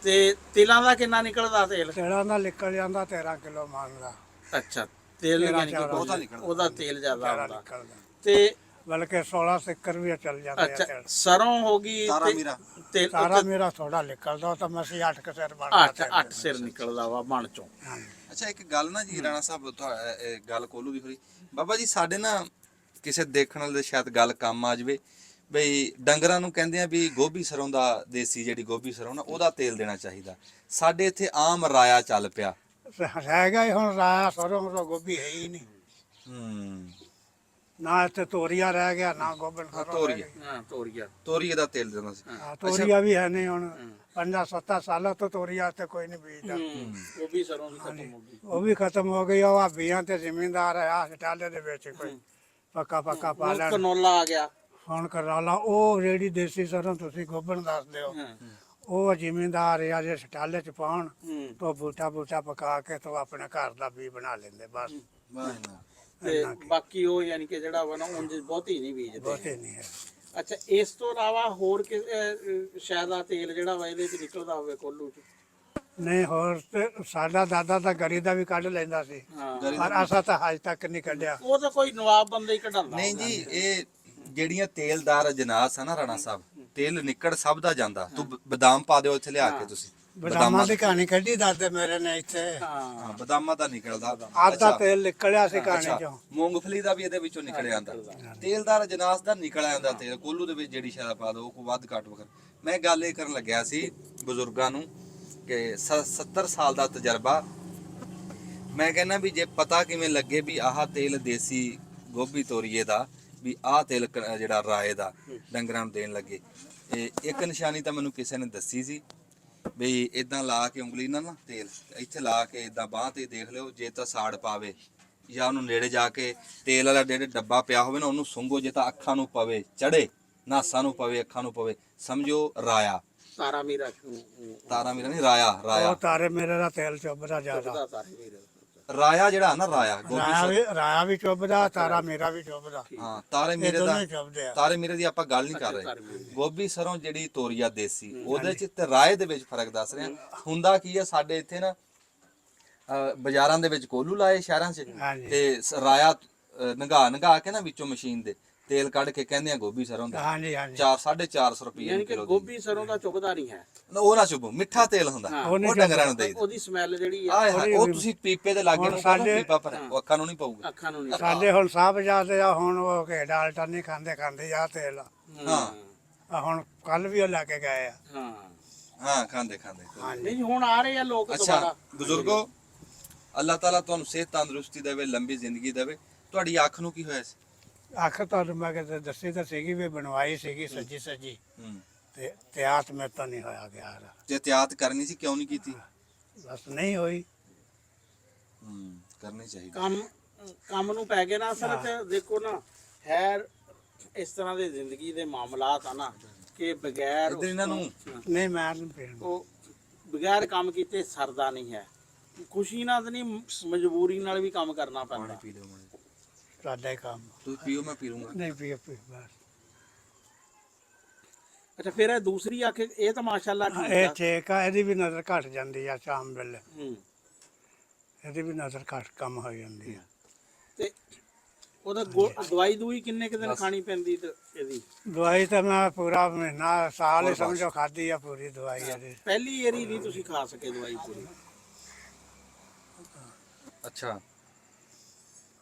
ਤੇ ਤਿਲਾਂ ਦਾ ਕਿੰਨਾ ਨਿਕਲਦਾ ਤੇਲ? ਤੇਲਾਂ ਦਾ ਨਿਕਲ ਜਾਂਦਾ 13 ਕਿਲੋ ਮਣ ਦਾ। ਅੱਛਾ, ਤੇਲ ਯਾਨੀ ਕਿ ਬਹੁਤਾ ਨਿਕਲਦਾ। ਉਹਦਾ ਤੇਲ ਜ਼ਿਆਦਾ ਤੇਰਾ ਹੁੰਦਾ। ਨਿਕਲਦਾ, ਤੇ ਬਲਕਿ 16 ਸਿੱਕਰ ਵੀ ਚੱਲ ਜਾਂਦੇ ਆ ਅੱਛਾ, ਤੇਲ। ਸਰੋਂ ਹੋ ਗਈ ਤਾਰਾ ਮੀਰਾ। ਤੇ ਸਾਰਾ ਮੇਰਾ ਥੋੜਾ ਨਿਕਲਦਾ, ਉਹ ਤਾਂ ਮਸੀਂ 8 ਕਸਰ ਬਣਦਾ। 8 ਸਿਰ ਨਿਕਲਦਾ ਵਾ ਬਣ ਚੋਂ। ਅੱਛਾ, ਇੱਕ ਗੱਲ ਨਾ ਜੀ ਰਾਣਾ ਸਾਹਿਬ, ਇਹ ਗੱਲ ਕੋਲੂ ਦੀ ਹੋਈ ਬਾਬਾ ਜੀ, ਸਾਡੇ ਨਾ ਕਿਸੇ ਦੇਖਣ ਵਾਲੇ ਦੇ ਸ਼ਾਇਦ ਗੱਲ ਕੰਮ ਆ ਜਾਵੇ, ਬਈ ਡੰਗਰਾਂ ਨੂੰ ਕਹਿੰਦੇ ਆ ਵੀ ਗੋਭੀ ਸਰੋਂ ਦਾ, ਦੇਸੀ ਜਿਹੜੀ ਗੋਭੀ ਸਰੋਂ ਨਾ, ਉਹਦਾ ਤੇਲ ਦੇਣਾ ਚਾਹੀਦਾ। ਸਾਡੇ ਇੱਥੇ ਆਮ ਰਾਇਆ ਚੱਲ ਪਿਆ। ਹੈਗਾ ਹੀ ਹੁਣ ਰਾਇਆ, ਸਰੋਂ ਤੋਂ ਗੋਭੀ ਹੈ ਹੀ ਨਹੀਂ। ਨਾ ਇੱਥੇ ਤੋਰੀਆ ਰਹਿ ਗਿਆ ਨਾ ਗੋਬਿੰਦ ਖਰੋ ਤੋਰੀਆ ਹਾਂ ਤੋਰੀਆ ਤੋਰੀਏ ਦਾ ਤੇਲ ਦਿੰਦਾ ਸੀ। ਤੋਰੀਆ ਵੀ ਹੈ ਨਹੀਂ ਹੁਣ 5-7 ਸਾਲਾਂ ਤੋਂ ਤੋਰੀਆ ਤੇ ਕੋਈ ਨਹੀਂ ਬੀਜਦਾ ਉਹ ਵੀ ਸਰੋਂ ਦੀ ਖਤਮ ਹੋ ਗਈ। ਉਹ ਵੀ ਖਤਮ ਹੋ ਗਈ। ਉਹ ਬੀਆਂ ਤੇ ਜ਼ਿਮੀਂਦਾਰ ਆ ਹਸਪਤਾਲੇ ਦੇ ਵਿੱਚ ਕੋਈ ਪੱਕਾ ਹੁਣ ਪਾਲਣ। ਕਨੋਲਾ ਆ ਗਿਆ। ਹੁਣ ਕਰਾਲਾ ਉਹ ਜਿਹੜੀ ਦੇਸੀ ਸਰੋਂ ਤੁਸੀਂ ਗੋਬਿੰਦ ਦੱਸ ਦਿਓ, ਉਹ ਜ਼ਿਮੀਂਦਾਰ ਆ ਜੇ ਸਟਾਲੇ ਚ ਪਾਉਣ ਤੋਂ ਬੂਟਾ ਪਕਾ ਕੇ ਤੋਂ ਆਪਣੇ ਘਰ ਦਾ ਵੀ ਬਣਾ ਲੈਂਦੇ ਬਸ। ਤੇ ਬਾਕੀ ਉਹ ਯਾਨੀ ਕਿ ਜਿਹੜਾ ਵਾ ਨਾ ਉਂਝ ਬਹੁਤੀ ਨਹੀਂ ਬੀਜਦੇ। ਬਹੁਤੇ ਨਹੀਂ ਹੈ। ਅੱਛਾ ਇਸ ਤੋਂ ਇਲਾਵਾ ਹੋਰ ਸ਼ਾਇਦ ਆ ਤੇਲ ਜਿਹੜਾ ਵਾ ਇਹਦੇ ਚ ਨਿਕਲਦਾ ਹੋਵੇ ਕੋਲੂ ਚ? ਨਹੀਂ ਹੋਰ ਤੇ ਸਾਡਾ ਦਾਦਾ ਤਾਂ ਗਰੀ ਦਾ ਵੀ ਕੱਢ ਲੈਂਦਾ ਸੀ, ਹਾਂ ਪਰ ਅਸਾਂ ਤਾਂ ਅੱਜ ਤੱਕ ਨਹੀਂ ਕੱਢਿਆ। ਉਹ ਤਾਂ ਕੋਈ ਨਵਾਬ ਬੰਦਾ ਹੀ ਕਢਾਉਂਦਾ। ਨਹੀਂ ਜੀ, ਇਹ ਜਿਹੜੀਆਂ ਤੇਲਦਾਰ ਅਜਨਾਸ ਆ ਨਾ ਰਾਣਾ ਸਾਹਿਬ, ਤੇਲ ਨਿਕੜ ਸਭ ਦਾ ਜਾਂਦਾ। ਤੂੰ ਬਦਾਮ ਪਾ ਦਿਓ ਇੱਥੇ ਲਿਆ ਕੇ ਤੁਸੀਂ, ਬਦਾਮਾਂ ਦੀ ਕਹਾਣੀ ਕੱਢੀ ਦਾਦੇ ਮੇਰੇ ਨੇ ਇੱਥੇ। ਹਾਂ ਬਦਾਮਾਂ ਦਾ ਨਿਕਲਦਾ। ਆਧਾ ਤੇਲ ਨਿਕਲਿਆ ਸੀ ਕਹਾਣੀ ਅੱਛਾ, ਚੋਂ। ਮੂੰਗਫਲੀ ਦਾ ਵੀ ਇਹਦੇ ਵਿੱਚੋਂ ਨਿਕਲ ਆਂਦਾ। ਤੇਲਦਾਰ ਅਜਨਾਸ ਦਾ ਨਿਕਲ ਆਂਦਾ ਤੇਲ। ਕੋਲੂ ਦੇ ਵਿੱਚ ਜਿਹੜੀ ਸ਼ਾਇਦ ਪਾ ਦੋ ਉਹ ਵੱਧ ਘੱਟ ਵਗਰ। ਮੈਂ ਗੱਲ ਇਹ ਕਰਨ ਲੱਗਿਆ ਸੀ ਬਜ਼ੁਰਗਾਂ ਨੂੰ ਕਿ 70 ਸਾਲ ਦਾ ਤਜਰਬਾ। ਮੈਂ ਕਹਿੰਦਾ ਵੀ ਜੇ ਪਤਾ ਕਿਵੇਂ ਲੱਗੇ ਵੀ ਆਹ ਤੇਲ ਦੇਸੀ ਗੋਭੀ ਤੋਰੀਏ ਦਾ, ਵੀ ਆਹ ਤੇਲ ਜਿਹੜਾ ਰਾਏ ਦਾ ਡੰਗਰਾਂ ਨੂੰ ਦੇਣ ਲੱਗੇ। ਇੱਕ ਨਿਸ਼ਾਨੀ ਤਾਂ ਮੈਨੂੰ ਕਿਸੇ ਨੇ ਦੱਸੀ ਸੀ ਵੀ ਇਦਾਂ ਲਾ ਕੇ ਉਂਗਲੀ ਨਾਲ ਨਾ ਤੇਲ ਇੱਥੇ ਲਾ ਕੇ ਇਦਾਂ ਬਾਂਹ ਤੇ ਦੇਖ ਲਿਓ, ਜੇ ਤਾਂ ਸਾੜ ਪਾਵੇ ਜਾਂ ਉਹਨੂੰ ਨੇੜੇ ਜਾ ਕੇ ਤੇਲ ਵਾਲਾ ਜਿਹੜੇ ਡੱਬਾ ਪਿਆ ਹੋਵੇ ਨਾ ਉਹਨੂੰ ਸੁੰਘੋ। ਜੇ ਤਾਂ ਅੱਖਾਂ ਨੂੰ ਪਵੇ ਚੜੇ, ਨਾਸਾਂ ਨੂੰ ਪਵੇ, ਅੱਖਾਂ ਨੂੰ ਪਵੇ, ਸਮਝੋ ਰਾਇਆ। ਤਾਰਾ ਮੀਰਾ ਨਹੀਂ, ਰਾਇਆ ਉਹ ਤਾਰੇ ਮੇਰੇ ਦਾ ਤੇਲ ਚੁੱਭਦਾ ਜ਼ਿਆਦਾ। ਤਾਰੇ ਮੀਰਾ ਰਾਇਆ ਜਿਹੜਾ ਨਾ ਰਾਇਆ ਗੋਭੀ ਰਾਇਆ ਵੀ ਚੁੱਭਦਾ, ਤਾਰਾ ਮੇਰਾ ਵੀ ਚੁੱਭਦਾ। ਹਾਂ ਤਾਰੇ ਇਹ ਮੀਰੇ ਦਾ ਦੋਨੇ ਚੁੱਭਦੇ ਆ। ਤਾਰੇ ਮੀਰੇ ਦੀ ਆਪਾਂ ਗੱਲ ਨਹੀਂ ਕਰ ਰਹੇ। ਗੋਭੀ ਸਰੋਂ ਜਿਹੜੀ ਤੋਰੀਆ ਦੇਸੀ ਉਹਦੇ ਚ ਤੇ ਰਾਏ ਦੇ ਵਿੱਚ ਫਰਕ ਦੱਸ ਰਹੇ ਹਾਂ। ਹੁੰਦਾ ਕੀ ਆ ਸਾਡੇ ਇੱਥੇ ਨਾ ਬਾਜ਼ਾਰਾਂ ਦੇ ਵਿੱਚ ਕੋਲੂ ਲਾਏ ਸ਼ਹਿਰਾਂ 'ਚ ਹਾਂਜੀ। ਤੇ ਰਾਇਆ ਨੰਗਾ ਕੇ ਨਾ ਵਿੱਚੋਂ ਮਸ਼ੀਨ ਦੇ ਤੇਲ ਕੱਢ ਕੇ ਕਹਿੰਦੇ ਆ ਗੋਭੀ ਸਰੋਂ ਦਾ। ਹਾਂਜੀ ਹਾਂਜੀ 4-450 ਰੁਪਏ ਯਾਨੀ ਕਿ ਕਿਲੋ। ਗੋਭੀ ਸਰੋਂ ਦਾ ਚੁੱਭਦਾ ਨਹੀਂ ਹੈ। ਉਹ ਨਾ ਚੁੱਭੋ, ਮਿੱਠਾ ਤੇਲ ਹੁੰਦਾ ਉਹ ਨਹੀਂ ਉਹ ਡੰਗਰਾਂ ਨੂੰ ਦੇਈਦਾ। ਉਹਦੀ ਸਮੈਲ ਜਿਹੜੀ ਆ ਆਏ ਹਾਏ, ਉਹ ਤੁਸੀਂ ਪੀਪੇ ਦੇ ਲਾਗੇ ਹੁਣ ਨੂੰ ਕਰੋ, ਸਾਡੇ- ਪੀਪਾ ਪਰ ਉਹ ਅੱਖਾਂ ਨੂੰ ਨਹੀਂ ਪਊਗਾ। ਅੱਖਾਂ ਨੂੰ ਨਹੀਂ। ਸਾਡੇ ਹੁਣ ਸਾਹਬ ਜਾਂਦੇ ਆ, ਹੁਣ ਉਹ ਕੇ ਡਾਲਟਾ ਨਹੀਂ ਖਾਂਦੇ ਆ ਤੇਲ। ਹਾਂ ਆ ਹੁਣ ਕੱਲ ਵੀ ਉਹ ਲੈ ਕੇ ਗਏ ਆ। ਹਾਂ ਹਾਂ ਖਾਂਦੇ ਨਹੀਂ ਹੁਣ ਆ ਰਹੇ ਆ ਲੋਕ ਅੱਛਾ ਦੁਬਾਰਾ। ਬਜ਼ੁਰਗੋ, ਅੱਲਾਹ ਤਾਲਾ ਤੁਹਾਨੂੰ ਸਿਹਤ ਤੰਦਰੁਸਤੀ ਦੇਵੇ, ਲੰਬੀ ਜ਼ਿੰਦਗੀ ਦੇਵੇ। ਤੁਹਾਡੀ ਅੱਖ ਨੂੰ ਕੀ ਹੋਇਆ ਸੀ? ਅੱਖ ਤੁਹਾਨੂੰ ਮੈਂ ਕਿਹਾ ਦੱਸੀ ਤਾਂ ਸੀਗੀ ਵੀ ਬਣਵਾਈ ਸੀਗੀ ਸੱਜੀ ਹੂੰ, ਤੇ ਆਤ ਮੇਰੇ ਤੋਂ ਨਹੀਂ ਹੋਇਆ ਗਿਆ। ਜੇ ਇhtiyਾਤ ਕਰਨੀ ਸੀ ਕਿਉਂ ਨਹੀਂ ਕੀਤੀ? ਬਸ ਨਹੀਂ ਹੋਈ। ਕਰਨੀ ਚਾਹੀਦੀ। ਕੰਮ ਨੂੰ ਪੈ ਗਏ ਨਾ ਅਸਲ ਚ। ਦੇਖੋ ਨਾ ਖੈਰ ਇਸ ਤਰ੍ਹਾਂ ਦੇ ਜ਼ਿੰਦਗੀ ਦੇ ਮਾਮਲਾਤ ਆ ਨਾ ਕਿ ਬਗੈਰ ਇੱਧਰ ਇਹਨਾਂ ਨੂੰ ਨਹੀਂ ਮੈਂ ਨਹੀਂ ਪੀਣਾ। ਉਹ ਬਗੈਰ ਕੰਮ ਕੀਤੇ ਸਰਦਾ ਨਹੀਂ ਹੈ। ਖੁਸ਼ੀ ਨਾਲ ਤਾਂ ਨਹੀਂ, ਮਜਬੂਰੀ ਨਾਲ ਵੀ ਕੰਮ ਕਰਨਾ ਪੈਂਦਾ। ਪੀ ਲਿਓ ਮਾੜਾ। ਸਾਡਾ ਹੀ ਕੰਮ। ਤੁਸੀਂ ਪੀਓ, ਮੈਂ ਪੀ ਲੂੰਗਾ। ਨਹੀਂ ਪੀ ਬਸ। ਅੱਛਾ ਫਿਰ ਇਹ ਦੂਸਰੀ ਅੱਖ ਇਹ ਤਾਂ ਮਾਸ਼ਾਅੱਲਾ ਠੀਕ ਇਹ ਆ। ਠੀਕ ਆ, ਇਹਦੀ ਵੀ ਨਜ਼ਰ ਘਟ ਜਾਂਦੀ ਆ ਸ਼ਾਮ ਵੇਲੇ। ਹੂੰ। ਇਹਦੀ ਵੀ ਨਜ਼ਰ ਘਟ ਕੰਮ ਹੋ ਜਾਂਦੀ ਆ। ਤੇ ਉਹਦਾ ਦਵਾਈ ਦੂਈ ਕਿੰਨੇ ਕੁ ਦਿਨ ਖਾਣੀ ਪੈਂਦੀ ਤੇ ਇਹਦੀ? ਦਵਾਈ ਤਾਂ ਮੈਂ ਪੂਰਾ ਮਹੀਨਾ ਸਾਲ ਹੀ ਸਮਝੋ ਖਾਧੀ ਆ ਪੂਰੀ ਦਵਾਈ ਇਹਦੀ। ਪਹਿਲੀ ਏਰੀ ਨਹੀਂ ਤੁਸੀਂ ਖਾ ਸਕੇ ਦਵਾਈ ਪੂਰੀ? ਅੱਛਾ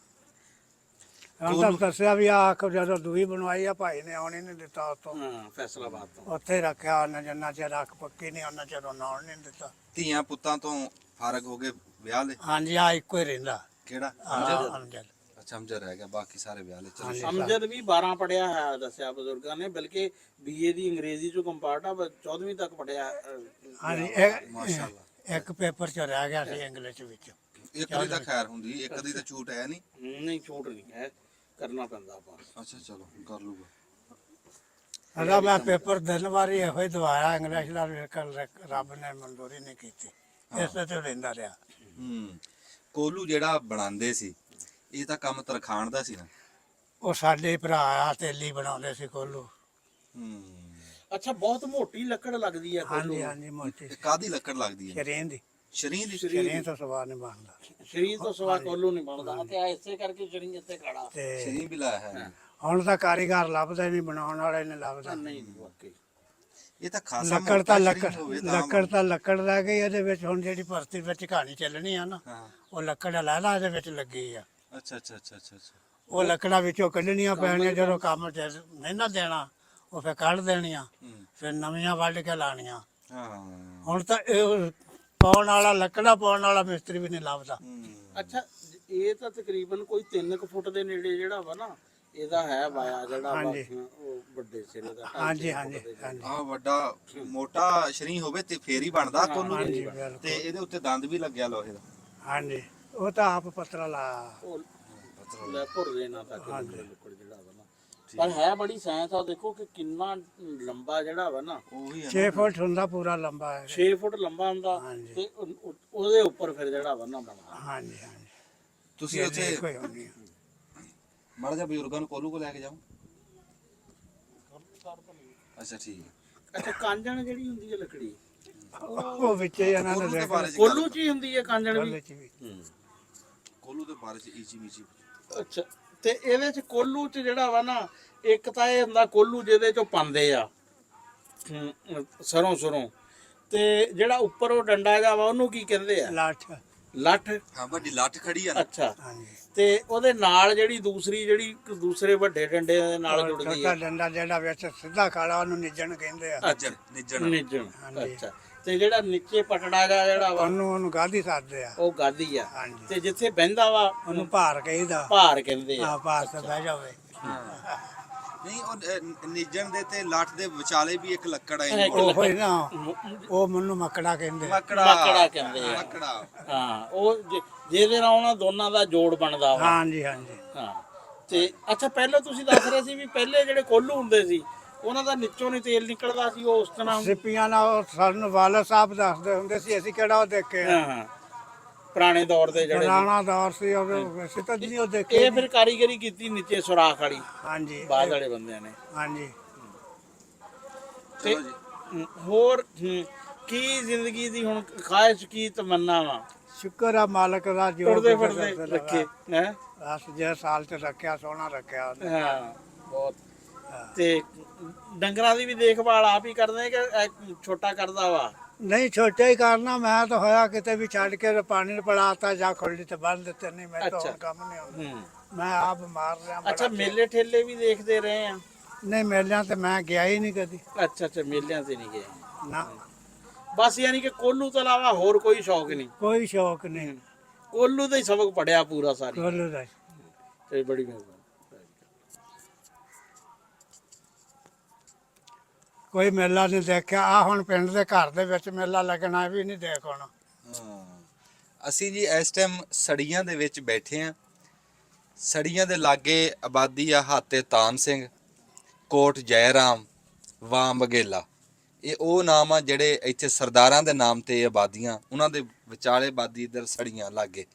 ਹੁਣ ਤਾਂ ਦੱਸਿਆ ਵੀ ਆ ਅੱਖ ਜਦੋਂ ਦੂਈ ਬਣਵਾਈ ਆ ਭਾਈ ਨੇ ਆਉਣ ਹੀ ਨਹੀਂ ਦਿੱਤਾ ਉੱਥੋਂ। ਹਾਂ ਫੈਸਲਾਬਾਦ ਤੋਂ। ਉੱਥੇ ਹੀ ਰੱਖਿਆ ਉਹਨੇ, ਜਿੰਨਾ ਚਿਰ ਅੱਖ ਪੱਕੀ ਨਹੀਂ ਉਹਨਾਂ ਚਿਰ ਉਹਨਾਂ ਆਉਣ ਨਹੀਂ ਦਿੱਤਾ। ਧੀਆਂ ਪੁੱਤਾਂ ਤੋਂ ਫਾਰਗ ਹੋ ਗਏ, ਵਿਆਹ ਲੈ। ਹਾਂਜੀ ਆ ਇੱਕੋ ਹੀ ਰਹਿੰਦਾ ਕਿਹੜਾ? ਅਮਜਦ। ਅੱਛਾ ਅਮਜਦ ਰਹਿ ਗਿਆ, ਬਾਕੀ ਸਾਰੇ ਵਿਆਹ ਲੈ। ਚਲੋ ਹਾਂਜੀ। ਅਮਜਦ ਵੀ 12 ਪੜਿਆ ਹੈ ਦੱਸਿਆ ਬਜ਼ੁਰਗਾਂ ਨੇ, ਬਲਕਿ ਬੀਏ ਦੀ ਅੰਗਰੇਜ਼ੀ ਚੋਂ ਕੰਪਾਰਟ ਆ, 14ਵੀਂ ਤੱਕ ਪੜਿਆ। ਹਾਂਜੀ ਇੱਕ ਪੇਪਰ ਚ ਰਹਿ ਗਿਆ ਸੀ ਇੰਗਲਿਸ਼ ਵਿੱਚ। ਇੱਕ ਦੀ ਤਾਂ ਖੈਰ ਹੁੰਦੀ, ਇੱਕ ਦੀ ਤਾਂ ਛੂਟ ਹੈ ਨਹੀਂ। ਨਹੀਂ ਛੂਟ ਨਹੀਂ ਹੈ, ਕਰਨਾ ਪੈਂਦਾ ਆਪਾਂ। ਅੱਛਾ ਚਲੋ ਕਰ ਲੂਗਾ। ਹਲਾ ਮੈਂ ਪੇਪਰ ਦਿਨ ਵਾਰੀ ਇਹੋ ਹੀ ਦਵਾਇਆ ਇੰਗਲਿਸ਼ ਦਾ, ਰੱਬ ਨੇ ਮਨਜ਼ੂਰੀ ਨਹੀਂ ਕੀਤੀ, ਇਸੇ ਤੇ ਰਹਿੰਦਾ ਰਿਹਾ। ਕੋਲੂ ਜਿਹੜਾ ਬਣਾਉਂਦੇ ਸੀ ਇਹ ਤਾਂ ਕੰਮ ਤਰਖਾਣ ਦਾ ਸੀ ਨਾ? ਉਹ ਸਾਡੇ ਭਰਾ ਆ ਤੇਲੀ ਬਣਾਉਂਦੇ ਸੀ ਕੋਲੂ। ਅੱਛਾ ਬਹੁਤ ਮੋਟੀ ਲੱਕੜ ਲੱਗਦੀ ਹੈ ਕੋਲੂ। ਹਾਂਜੀ ਹਾਂਜੀ ਮੋਟੀ ਕਾਦੀ ਲੱਕੜ ਲੱਗਦੀ ਹੈ? ਸ਼ਰੀਨ ਦੀ। ਸ਼ਰੀਂ ਦੀ? ਸ਼ਰੀਨ ਤੋਂ ਸਵਾਰ ਨਹੀਂ ਬਣਦਾ। ਸ਼ਰੀਰ ਤੋਂ ਸਵਾ ਕੋਲੂ ਨਹੀਂ ਬਣਦਾ ਤੇ ਇਸੇ ਕਰਕੇ ਸ਼ਰੀਰ ਇੱਥੇ ਖੜਾ। ਤੇ ਸ਼ਰੀਂ ਵੀ ਲਾਇਆ ਹੈ। ਹੁਣ ਤਾਂ ਕਾਰੀਗਰ ਲੱਭਦਾ ਨਹੀਂ, ਬਣਾਉਣ ਵਾਲੇ ਨੇ ਲੱਭਦਾ। ਨਹੀਂ ਵਾਕਈ ਇਹ ਤਾਂ ਖਾਸਾ ਲੱਕੜ ਤਾਂ ਮੋਟਾ ਸ਼ਰੀਂ ਹੋਵੇ ਤਾਂ ਲੱਕੜ ਰਹਿ ਗਈ ਇਹਦੇ ਵਿੱਚ। ਹੁਣ ਜਿਹੜੀ ਭਰਤੀ ਵਿੱਚ ਕਹਾਣੀ ਚੱਲਣੀ ਆ ਨਾ, ਹਾਂ। ਉਹ ਲੱਕੜ ਲੈਣਾ ਇਹਦੇ ਵਿੱਚ ਲੱਗੀ ਆ। ਅੱਛਾ ਅੱਛਾ ਅੱਛਾ ਅੱਛਾ ਅੱਛਾ। ਉਹ ਲੱਕੜਾਂ ਵਿੱਚੋਂ ਕੱਢਣੀਆਂ ਪੈਣੀਆਂ। ਜਦੋਂ ਕੰਮ ਚ ਨਹੀਂ ਨਾ ਦੇਣਾ ਉਹ ਫਿਰ ਕੱਢ ਦੇਣੀਆਂ, ਫਿਰ ਨਵੀਆਂ ਵੱਢ ਕੇ ਲਾਣੀਆਂ। ਹਾਂ। ਹੁਣ ਤਾਂ ਇਹ ਪਾਉਣ ਵਾਲਾ, ਲੱਕੜਾਂ ਪਾਉਣ ਵਾਲਾ ਮਿਸਤਰੀ ਵੀ ਨਹੀਂ ਲੱਭਦਾ। ਅੱਛਾ ਇਹ ਤਾਂ ਤਕਰੀਬਨ ਕੋਈ 3 ਫੁੱਟ ਦੇ ਨੇੜੇ ਜਿਹੜਾ ਵਾ ਨਾ ਇਹਦਾ ਹੈ ਵਾਇਆ ਜਿਹੜਾ ਵਾ, ਹਾਂਜੀ। ਉਹ ਵੱਡੇ ਸਿਰੇ ਦਾ ਹਾਂਜੀ ਹਾਂਜੀ ਹਾਂਜੀ ਆ ਵੱਡਾ ਮੋਟਾ ਸ਼ਰੀ ਹੋਵੇ ਤੇ ਫੇਰ ਹੀ ਬਣਦਾ ਕੋਲੂ ਹਾਂਜੀ, ਦੇ। ਬਿਲਕੁਲ। ਤੇ ਇਹਦੇ ਉੱਤੇ ਦੰਦ ਵੀ ਲੱਗਿਆ ਲੋਹੇ ਦਾ। ਹਾਂਜੀ ਉਹ ਤਾਂ ਆਪ ਪਤਰਾ ਲਾ ਉਹ ਲੈ ਭੁਰਦੇ ਨਾ ਤਾਂ ਹਾਂਜੀ। ਲੁਕੜ ਜਿਹੜਾ ਵਾ ਨਾ, ਪਰ ਹੈ ਬੜੀ ਸਾਇੰਸ ਆ। ਦੇਖੋ ਕਿ ਕਿੰਨਾ ਲੰਬਾ ਜਿਹੜਾ ਵਾ ਨਾ, ਉਹੀ 6 ਫੁੱਟ ਹੁੰਦਾ ਪੂਰਾ ਲੰਬਾ ਹੈ 6 ਫੁੱਟ ਲੰਬਾ ਹੁੰਦਾ ਹਾਂਜੀ। ਤੇ ਉਹਦੇ ਉੱਪਰ ਫਿਰ ਜਿਹੜਾ ਵਾ ਨਾ ਬਣਦਾ। ਹਾਂਜੀ ਹਾਂਜੀ ਤੁਸੀਂ ਉੱਥੇ ਕੋਈ ਹੋਣੀ ਮਾੜਾ ਜਿਹਾ ਬਜ਼ੁਰਗਾਂ ਨੂੰ ਕੋਲੂ ਕੋ ਲੈ ਕੇ ਜਾਓ। ਅੱਛਾ ਠੀਕ ਹੈ। ਅੱਛਾ, ਕਾਂਜਣ ਜਿਹੜੀ ਹੁੰਦੀ ਹੈ ਲੱਕੜੀ, ਉਹ ਵਿੱਚ ਹੀ ਇਹਨਾਂ ਨੇ ਕੋਲੂ ਦੇ ਦੇਖ ਬਾਰੇ ਚ ਕੋਲੂ ਚ ਹੀ ਹੁੰਦੀ ਹੈ ਕਾਂਜਣ ਵੀ। ਕੋਲੂ ਦੇ ਬਾਰੇ ਚ ਈਚੀ ਮੀਚੀ। ਅੱਛਾ, ਤੇ ਇਹਦੇ ਚ ਕੋਲੂ ਚ ਜਿਹੜਾ ਵਾ ਨਾ, ਇੱਕ ਤਾਂ ਇਹ ਹੁੰਦਾ ਕੋਲੂ ਜਿਹਦੇ ਚੋਂ ਪਾਉਂਦੇ ਆ ਸਰੋਂ ਤੇ ਜਿਹੜਾ ਉੱਪਰ ਉਹ ਡੰਡਾ ਜਾ ਵਾ ਉਹਨੂੰ ਕੀ ਕਹਿੰਦੇ ਆ? ਲਾਠ ਲੱਠ। ਹਾਂ ਵੱਡੀ ਲੱਠ ਖੜੀ ਆ ਨਾ। ਅੱਛਾ, ਹਾਂਜੀ ਤੇ ਉਹਦੇ ਨਾਲ ਜਿਹੜੀ ਦੂਸਰੇ ਵੱਡੇ ਡੰਡੇ ਦੇ ਨਾਲ ਜੁੜਦੀ ਛੋਟਾ ਹੈ। ਡੰਡਾ ਜਿਹੜਾ ਵਿੱਚ ਸਿੱਧਾ ਖੜਾ ਉਹਨੂੰ ਨਿਜਣ ਕਹਿੰਦੇ ਆ ਅੱਛਾ, ਨਿੱਜਣ। ਨਿੱਜਣ। ਹਾਂਜੀ। ਅੱਛਾ, ਤੇ ਜਿਹੜਾ ਨੀਚੇ ਪਟੜਾ ਜਾ ਜਿਹੜਾ ਵਾ ਉਹਨੂੰ ਗਾਦੀ ਸਕਦੇ ਆ ਉਹ ਗਾਦੀ ਆ। ਹਾਂਜੀ। ਤੇ ਜਿੱਥੇ ਬਹਿੰਦਾ ਵਾ ਉਹਨੂੰ ਭਾਰ ਕਹੀਦਾ ਭਾਰ ਕਹਿੰਦੇ ਆ। ਆ ਭਾਰ ਤੇ ਬਹਿ ਜਾਵੇ ਨਹੀਂ ਉਹ ਨਿੱਜਣ ਦੇ ਤੇ ਲੱਠ ਦੇ ਵਿਚਾਲੇ ਵੀ ਇੱਕ ਲੱਕੜ ਹੈ। ਇੱਕ ਉਹ ਹੀ ਨਾ ਉਹ ਮੈਨੂੰ ਮੱਕੜਾ ਕਹਿੰਦੇ ਆ। ਮੱਕੜਾ ਕਹਿੰਦੇ ਆ। ਲੱਕੜਾ। ਹਾਂ, ਉਹ ਜਿਹਦੇ ਨਾਲ ਉਹਨਾਂ ਦੋਨਾਂ ਦਾ ਜੋੜ ਬਣਦਾ ਵਾ। ਹਾਂਜੀ ਹਾਂਜੀ ਹਾਂ, ਤੇ ਅੱਛਾ, ਪਹਿਲਾਂ ਤੁਸੀਂ ਦੱਸ ਰਹੇ ਸੀ ਵੀ ਪਹਿਲੇ ਜਿਹੜੇ ਕੋਲੂ ਹੁੰਦੇ ਸੀ ਉਹਨਾਂ ਦਾ ਨੀਚੋਂ ਨਹੀਂ ਤੇਲ ਨਿਕਲਦਾ ਸੀ, ਉਹ ਉਸ ਤਰ੍ਹਾਂ। ਸਿੱਪੀਆਂ ਨਾਲ ਉਹ ਸਾਨੂੰ ਵਾਲਾ ਸਾਹਿਬ ਦੱਸਦੇ ਹੁੰਦੇ ਸੀ, ਅਸੀਂ ਕਿਹੜਾ ਉਹ ਦੇਖੇ ਆ। ਹਾਂ, ਪੁਰਾਣੇ ਦੌਰ ਦੇ ਜਿਹੜੇ ਪੁਰਾਣਾ ਦੌਰ ਸੀ ਉਹ ਅਸੀਂ ਤਾਂ ਨਹੀਂ ਉਹ ਦੇਖੇ ਇਹ ਫਿਰ ਕਾਰੀਗਰੀ ਕੀਤੀ ਨੀਚੇ ਸੁਰਾਖ ਵਾਲੀ ਹਾਂਜੀ ਬਾਅਦ ਵਾਲੇ ਬੰਦਿਆਂ ਨੇ। ਹਾਂਜੀ ਤੇ ਹੋਰ ਕੀ ਜ਼ਿੰਦਗੀ ਦੀ ਹੁਣ ਖਾਹਿਸ਼, ਕੀ ਤਮੰਨਾ ਵਾ? ਸ਼ੁਕਰ ਆ ਮਾਲਕ ਦਾ ਜੋ ਟੁਰਦੇ ਕੁਝ ਫਿਰਦੇ ਕਰਦਾ ਰੱਖੇ ਹੈ। ਬਸ ਜੇ ਸਾਲ ਚ ਰੱਖਿਆ ਸੋਹਣਾ ਰੱਖਿਆ ਉਹਨੇ। ਹਾਂ, ਬਹੁਤ। ਤੇ ਡੰਗਰਾਂ ਦੀ ਵੀ ਦੇਖਭਾਲ ਆਪ ਹੀ ਕਰਦੇ ਕਿ ਇਹ ਛੋਟਾ ਕਰਦਾ ਵਾ? ਨਹੀਂ ਛੋਟਾ ਹੀ ਕਰਨਾ, ਮੈਂ ਤਾਂ ਹੋਇਆ ਕਿਤੇ ਵੀ ਛੱਡ ਕੇ ਪਾਣੀ ਪੜਾਤਾ ਜਾਂ ਖੁੱਲੀ ਤੇ ਬੰਨ ਦਿੱਤੇ, ਨਹੀਂ ਮੈਂ ਤਾਂ ਅੱਛਾ। ਹੁਣ ਕੰਮ ਨਹੀਂ ਆਉਂਦਾ, ਹੂੰ। ਮੈਂ ਆਪ ਮਾਰ ਰਿਹਾ ਬੜਾ। ਅੱਛਾ, ਮੇਲੇ ਠੇਲੇ ਵੀ ਦੇਖਦੇ ਰਹੇ ਆ? ਨਹੀਂ ਮੇਲਿਆਂ ਤੇ ਮੈਂ ਗਿਆ ਹੀ ਨਹੀਂ ਕਦੀ ਅੱਛਾ ਅੱਛਾ, ਮੇਲਿਆਂ ਤੇ ਨਹੀਂ ਗਏ। ਨਾ, ਬਸ ਯਾਨੀ ਕਿ ਕੋਲੂ ਤੋਂ ਇਲਾਵਾ ਹੋਰ ਕੋਈ ਸ਼ੌਕ ਨਹੀਂ? ਕੋਈ ਸ਼ੌਕ ਨਹੀਂ ਕੋਲੂ ਦਾ ਹੀ ਸਬਕ ਪੜਿਆ ਪੂਰਾ ਸਾਰੀ। ਕੋਲੂ ਦਾ। ਤੇ ਬੜੀ ਮਿਹਰਬਾਨੀ। ਕੋਈ ਮੇਲਾ ਨਹੀਂ ਦੇਖਿਆ। ਆ ਹੁਣ ਪਿੰਡ ਦੇ ਘਰ ਦੇ ਵਿੱਚ ਮੇਲਾ ਲੱਗਣਾ ਵੀ ਨਹੀਂ ਦੇਖ ਹੁਣ। ਅਸੀਂ ਜੀ ਇਸ ਟਾਈਮ ਸੜੀਆਂ ਦੇ ਵਿੱਚ ਬੈਠੇ ਆ। ਸੜੀਆਂ ਦੇ ਲਾਗੇ ਆਬਾਦੀ ਆ ਹਾਤੇ ਤਾਨ ਸਿੰਘ, ਕੋਟ ਜੈ ਰਾਮ, ਵਾਂ ਬਗੇਲਾ। ਇਹ ਉਹ ਨਾਮ ਆ ਜਿਹੜੇ ਇੱਥੇ ਸਰਦਾਰਾਂ ਦੇ ਨਾਮ ਤੇ ਆਬਾਦੀਆਂ, ਉਹਨਾਂ ਦੇ ਵਿਚਾਲੇ ਆਬਾਦੀ ਇੱਧਰ ਸੜੀਆਂ ਲਾਗੇ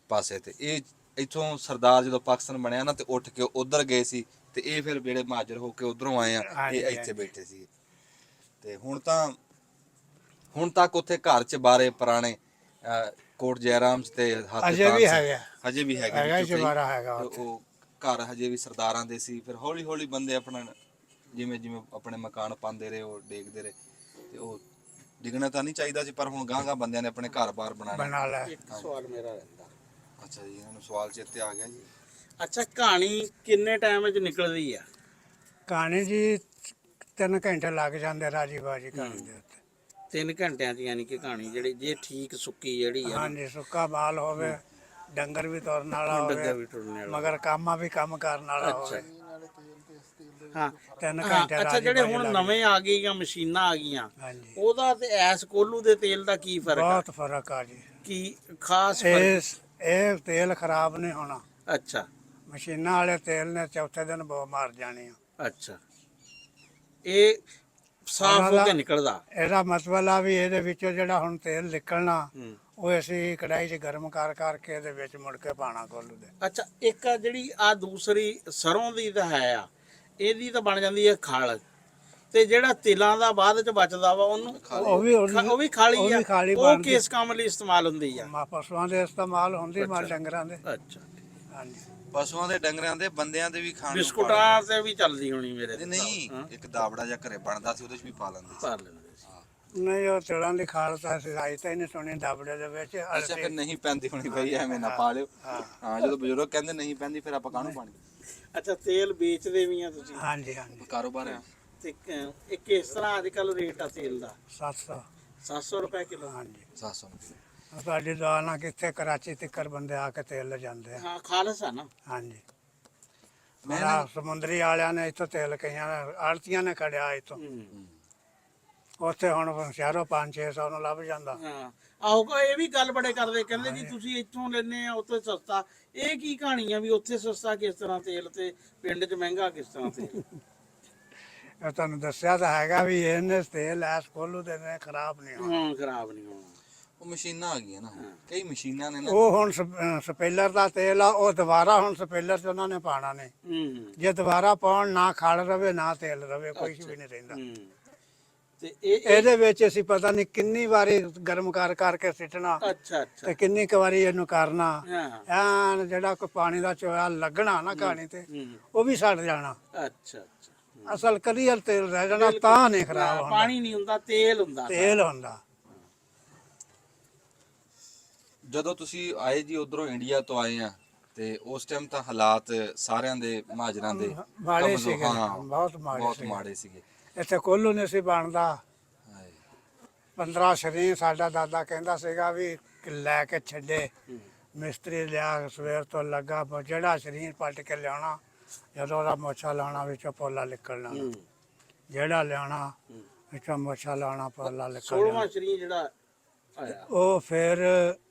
ਪਾਸੇ ਤੇ। ਇਹ ਇੱਥੋਂ ਸਰਦਾਰ ਜਦੋਂ ਪਾਕਿਸਤਾਨ ਬਣਿਆ ਨਾ ਤੇ ਉੱਠ ਕੇ ਉਧਰ ਗਏ ਸੀ ਤੇ ਇਹ ਫਿਰ ਜਿਹੜੇ ਮਹਾਜਰ ਹੋ ਕੇ ਉਧਰੋਂ ਆਏ ਆ, ਇਹ ਇੱਥੇ ਬੈਠੇ ਸੀ। ਤੇ ਹੁਣ ਤੱਕ ਉੱਥੇ ਘਰ ਚ ਬਾਰੇ ਪੁਰਾਣੇ ਕੋਟ ਜੈਰਾਮ ਤੇ ਹਾਤੇ ਅਜੇ ਤਾਨ ਵੀ ਸਿੰਘ ਹੈਗਾ ਹਜੇ ਵੀ ਹੈਗਾ ਹੈਗੇ ਹੀ ਚੁਬਾਰਾ ਹੈਗਾ ਤੇ ਉੱਥੇ। ਉਹ ਘਰ ਹਜੇ ਵੀ ਸਰਦਾਰਾਂ ਦੇ ਸੀ। ਫਿਰ ਹੌਲੀ ਹੌਲੀ ਬੰਦੇ ਆਪਣਾ ਜਿਵੇਂ ਜਿਵੇਂ ਆਪਣੇ ਮਕਾਨ ਪਾਉਂਦੇ ਰਹੇ, ਉਹ ਡੇਗਦੇ ਰਹੇ ਤੇ ਉਹ ਡਿੱਗਣਾ ਤਾਂ ਨਹੀਂ ਚਾਹੀਦਾ ਸੀ, ਪਰ ਹੁਣ ਗਾਂ ਬੰਦਿਆਂ ਨੇ ਆਪਣੇ ਘਰ-ਬਾਰ ਬਣਾ ਬਣਾਏ। ਲੈ। ਇੱਕ ਸਵਾਲ ਮੇਰਾ ਰਹਿੰਦਾ। ਅੱਛਾ ਜੀ, ਇਹਨਾਂ ਨੂੰ ਸਵਾਲ ਚੇਤੇ ਆ ਗਿਆ ਜੀ। ਅੱਛਾ, ਕਹਾਣੀ ਕਿੰਨੇ ਟਾਈਮ ਵਿੱਚ ਨਿਕਲਦੀ ਆ? ਕਹਾਣੀ ਜੀ 3 ਘੰਟੇ ਲੱਗ ਜਾਂਦੇ ਰਾਜੀ ਬਾਜੀ ਕਰਨ ਦੇ ਉੱਤੇ। 3 ਘੰਟਿਆਂ ਦੀ ਯਾਨੀ ਕਿ ਕਹਾਣੀ ਜਿਹੜੀ ਜੇ ਠੀਕ ਸੁੱਕੀ ਜਿਹੜੀ ਆ, ਹਾਂਜੀ, ਸੁੱਕਾ ਮਾਲ ਹੋਵੇ, ਡੰਗਰ ਵੀ ਤੁਰਨ ਵਾਲਾ ਡੱਗਾ ਹੋਵੇ, ਵੀ ਟੁਰਨੇ ਵਾਲਾ। ਮਗਰ ਕਾਮਾ ਵੀ ਕੰਮ ਕਰਨ ਵਾਲਾ ਅੱਛਾ। ਹੋਵੇ। ਹਾਂ 3 ਹਾਂ, ਘੰਟੇ ਅੱਛਾ, ਰਾਜੀ ਜਿਹੜੇ ਬਾਜੀ ਹੁਣ ਲੱਗ ਨਵੇਂ ਆ ਗਈਆਂ ਮਸ਼ੀਨਾਂ ਆ ਗਈਆਂ, ਹਾਂਜੀ, ਉਹਦਾ ਤੇ ਐਸ ਕੋਲੂ ਦੇ ਤੇਲ ਦਾ ਕੀ ਫਰਕ ਆ? ਬਹੁਤ ਫਰਕ ਆ ਜੀ। ਕੀ ਖਾਸ ਫਰਕ? ਇਹ ਤੇਲ ਖਰਾਬ ਨਹੀਂ ਹੋਣਾ। ਅੱਛਾ ਮਸ਼ੀਨਾਂ ਵਾਲੇ ਤੇਲ ਨੇ ਚੌਥੇ ਦਿਨ ਬੋ ਮਾਰ ਜਾਣੀ ਆ। ਅੱਛਾ, ਇਹ ਸਾਫ਼ ਉਹਨਾਂ ਹੋ ਕੇ ਦਾ- ਨਿਕਲਦਾ? ਇਹਦਾ ਮਤਲਬ ਆ ਵੀ ਇਹਦੇ ਵਿੱਚੋਂ ਜਿਹੜਾ ਹੁਣ ਤੇਲ ਨਿਕਲਣਾ, ਹੂੰ। ਉਹ ਅਸੀਂ ਕੜਾਈ 'ਚ ਗਰਮ ਕਰਕੇ ਇਹਦੇ ਵਿੱਚ ਮੁੜ ਕੇ ਪਾਣਾ ਕੋਲੂ ਦੇ। ਅੱਛਾ, ਇੱਕ ਆ ਜਿਹੜੀ ਆ ਦੂਸਰੀ ਸਰੋਂ ਦੀ ਤਾਂ ਹੈ ਆ, ਇਹਦੀ ਤਾਂ ਬਣ ਜਾਂਦੀ ਹੈ ਖਲ, ਤੇ ਜਿਹੜਾ ਤਿਲਾਂ ਦਾ ਬਾਅਦ ਚ ਬਚਦਾ ਵਾ ਉਹਨੂੰ ਉਹ ਵੀ ਖਾਲੀ ਆ? ਉਹ ਵੀ ਖਾਲੀ ਉਹ ਬਣਦੀ। ਕਿਸ ਕੰਮ ਲਈ ਇਸਤੇਮਾਲ ਹੁੰਦੀ ਆ? ਪਸ਼ੂਆਂ ਦੇ ਇਸਤੇਮਾਲ ਹੁੰਦੀ, ਮਾਲ ਅੱਛਾ। ਡੰਗਰਾਂ ਦੇ। ਅੱਛਾ, ਹਾਂਜੀ, ਪਸ਼ੂਆਂ ਦੇ, ਡੰਗਰਾਂ ਦੇ, ਬੰਦਿਆਂ ਦੇ ਵੀ ਖਾਣ ਨੂੰ ਬਿਸਕੁਟਾਂ ਤੇ ਵੀ ਚੱਲਦੀ ਹੋਣੀ ਮੇਰੇ ਪਾ ਲੈਂਦੇ। ਨਹੀਂ, ਇੱਕ ਦਾਬੜਾ ਜਿਹਾ ਘਰੇ ਬਣਦਾ ਸੀ, ਉਹਦੇ ਚ ਵੀ ਪਾ ਲੈਂਦੇ ਸੀ। ਭਰ ਲੈਂਦੇ ਸੀ। ਨਹੀਂ ਉਹ ਤਿਲਾਂ ਦੀ ਖਾਲ ਤਾਂ ਅਸੀਂ ਆਈ ਤਾਂ ਹੀ ਨਹੀਂ ਸੁਣੀ ਦਾਬੜੇ ਦੇ ਵਿੱਚ। ਅੱਛਾ, ਫਿਰ ਨਹੀਂ ਪੈਂਦੀ ਹੋਣੀ ਬਈ, ਐਵੇਂ ਨਾ ਪਾ ਲਿਓ। ਹਾਂ, ਜਦੋਂ ਬਜ਼ੁਰਗ ਕਹਿੰਦੇ ਨਹੀਂ ਪੈਂਦੀ, ਫਿਰ ਆਪਾਂ ਕਾਹਨੂੰ ਪਾਣੀ? ਅੱਛਾ, ਤੇਲ ਵੇਚਦੇ ਵੀ ਆ ਤੁਸੀਂ? ਹਾਂਜੀ ਹਾਂਜੀ, ਕਾਰੋਬਾਰ ਹੈ। ਤੇ ਇਹ ਕਿਸ ਤਰ੍ਹਾਂ ਅੱਜ ਕੱਲ ਰੇਟ ਆ ਤੇਲ ਦਾ? 700। 700 ਰੁਪਏ ਕਿਲੋ? ਹਾਂਜੀ, 700 ਸਾਡੀ ਦੁਆਨਾ ਕਿੱਥੇ ਕਰਾਚੀ ਤੱਕ ਬੰਦੇ ਆ ਕੇ ਤੇਲ ਲੈ ਜਾਂਦੇ ਆ। ਹਾਂ, ਖਾਲਸ ਆ ਨਾ? ਹਾਂਜੀ, ਮੇਰਾ ਸਮੁੰਦਰੀ ਵਾਲਿਆਂ ਨੇ ਇੱਥੋਂ ਤੇਲ ਕਈਆਂ ਨੇ ਆੜਤੀਆਂ ਨੇ ਕਢਿਆ ਇੱਥੋਂ ਉੱਥੇ ਹੁਣ ਸ਼ਹਿਰੋਂ 500-600 ਨੂੰ ਲੱਭ ਜਾਂਦਾ। ਹਾਂ ਆਹੋ ਇਹ ਵੀ ਗੱਲ ਬੜੇ ਕਰਦੇ, ਕਹਿੰਦੇ ਜੀ ਤੁਸੀਂ ਇੱਥੋਂ ਲੈਨੇ ਆ ਉੱਥੇ ਸਸਤਾ। ਇਹ ਕੀ ਕਹਾਣੀ ਆ ਵੀ ਉੱਥੇ ਸਸਤਾ ਕਿਸ ਤਰ੍ਹਾਂ ਤੇਲ ਤੇ ਪਿੰਡ 'ਚ ਮਹਿੰਗਾ ਕਿਸ ਤਰ੍ਹਾਂ ਤੇਲ? ਇਹ ਤੁਹਾਨੂੰ ਦੱਸਿਆ ਤਾਂ ਹੈਗਾ ਵੀ ਇਹਨੇ ਤੇਲ ਐਸ ਕੋਲੂ ਦੇ ਨੇ ਖਰਾਬ ਨਹੀਂ ਹੋਣਾ। ਹਾਂ ਖਰਾਬ ਨਹੀਂ ਹੋਣਾ। ਉਹ ਮਸ਼ੀਨਾਂ ਆ ਗਈਆਂ ਨਾ, ਕਈ ਮਸ਼ੀਨਾਂ ਨੇ ਨਾ। ਉਹ ਹੁਣ ਸਪੇਲਰ ਦਾ ਤੇਲ ਆ, ਉਹ ਦੁਬਾਰਾ ਹੁਣ ਸਪੇਲਰ 'ਚ ਉਹਨਾਂ ਨੇ ਪਾਣਾ ਨੇ। ਜੇ ਦੁਬਾਰਾ ਪਾਉਣ ਨਾ ਖਲ ਰਵੇ ਨਾ ਤੇਲ ਰਵੇ, ਕੋਈ ਵੀ ਨਹੀਂ ਰਹਿੰਦਾ। ਤੇ ਇਹਦੇ ਵਿੱਚ ਅਸੀਂ ਪਤਾ ਨਹੀਂ ਕਿੰਨੀ ਵਾਰੀ ਗਰਮ ਕਰਕੇ ਸਿੱਟਣਾ ਅੱਛਾ ਅੱਛਾ ਤੇ ਕਿੰਨੀ ਕੁ ਵਾਰੀ ਇਹਨੂੰ ਕਰਨਾ। ਹਾਂ ਐਨ ਜਿਹੜਾ ਕੋਈ ਪਾਣੀ ਦਾ ਚੋਇਆ ਲੱਗਣਾ ਨਾ ਕਹਾਣੀ ਤੇ ਉਹ ਵੀ ਸੜ ਜਾਣਾ। ਅੱਛਾ ਅੱਛਾ ਅਸਲ ਕਲੀਅਰ ਤੇਲ ਰਹਿ ਜਾਣਾ, ਤਾਂ ਨਹੀਂ ਖਰਾਬ ਹੁੰਦਾ। ਪਾਣੀ ਨਹੀਂ ਹੁੰਦਾ, ਤੇਲ ਹੁੰਦਾ। ਤੇਲ ਹੁੰਦਾ। ਜਦੋਂ ਤੁਸੀਂ ਆਏ ਜੀ ਉਧਰੋਂ ਇੰਡੀਆ ਤੋਂ ਆਏ ਆ, ਤੇ ਉਸ ਟਾਈਮ ਤਾਂ ਹਾਲਾਤ ਸਾਰਿਆਂ ਦੇ ਮਹਾਜਰਾਂ ਦੇ ਮਾੜੇ ਕਮਜ਼ੋਰ, ਸੀਗੇ, ਹਾਂ, ਬਹੁਤ ਮਾੜੇ ਬਹੁਤ ਸੀਗੇ। ਮਾੜੇ ਸੀਗੇ। ਇੱਥੇ ਕੋਲੂ ਨਹੀਂ ਸੀ ਬਣਦਾ। ਹਾਏ। 15 ਸ਼ਰੀਰ ਸਾਡਾ ਦਾਦਾ ਕਹਿੰਦਾ ਸੀਗਾ ਵੀ ਲੈ ਕੇ ਛੱਡੇ। ਮਿਸਤਰੀ ਲਿਆ, ਸਵੇਰ ਤੋਂ ਲੱਗਾ, ਜਿਹੜਾ ਸ਼ਰੀਰ ਪੱਟ ਕੇ ਲਿਆਉਣਾ, ਜਦੋਂ ਉਹਦਾ ਮੋਛਾ ਲਾਉਣਾ ਵਿੱਚੋਂ ਪੋਲਾ ਨਿਕਲਣਾ। ਜਿਹੜਾ ਲਿਆਉਣਾ ਵਿੱਚੋਂ ਮੋਛਾ ਲਾਉਣਾ, ਪੋਲਾ ਨਿਕਲਣਾ। 16ਵਾਂ ਸ਼ਰੀਰ ਜਿਹੜਾ ਆਇਆ ਉਹ ਫਿਰ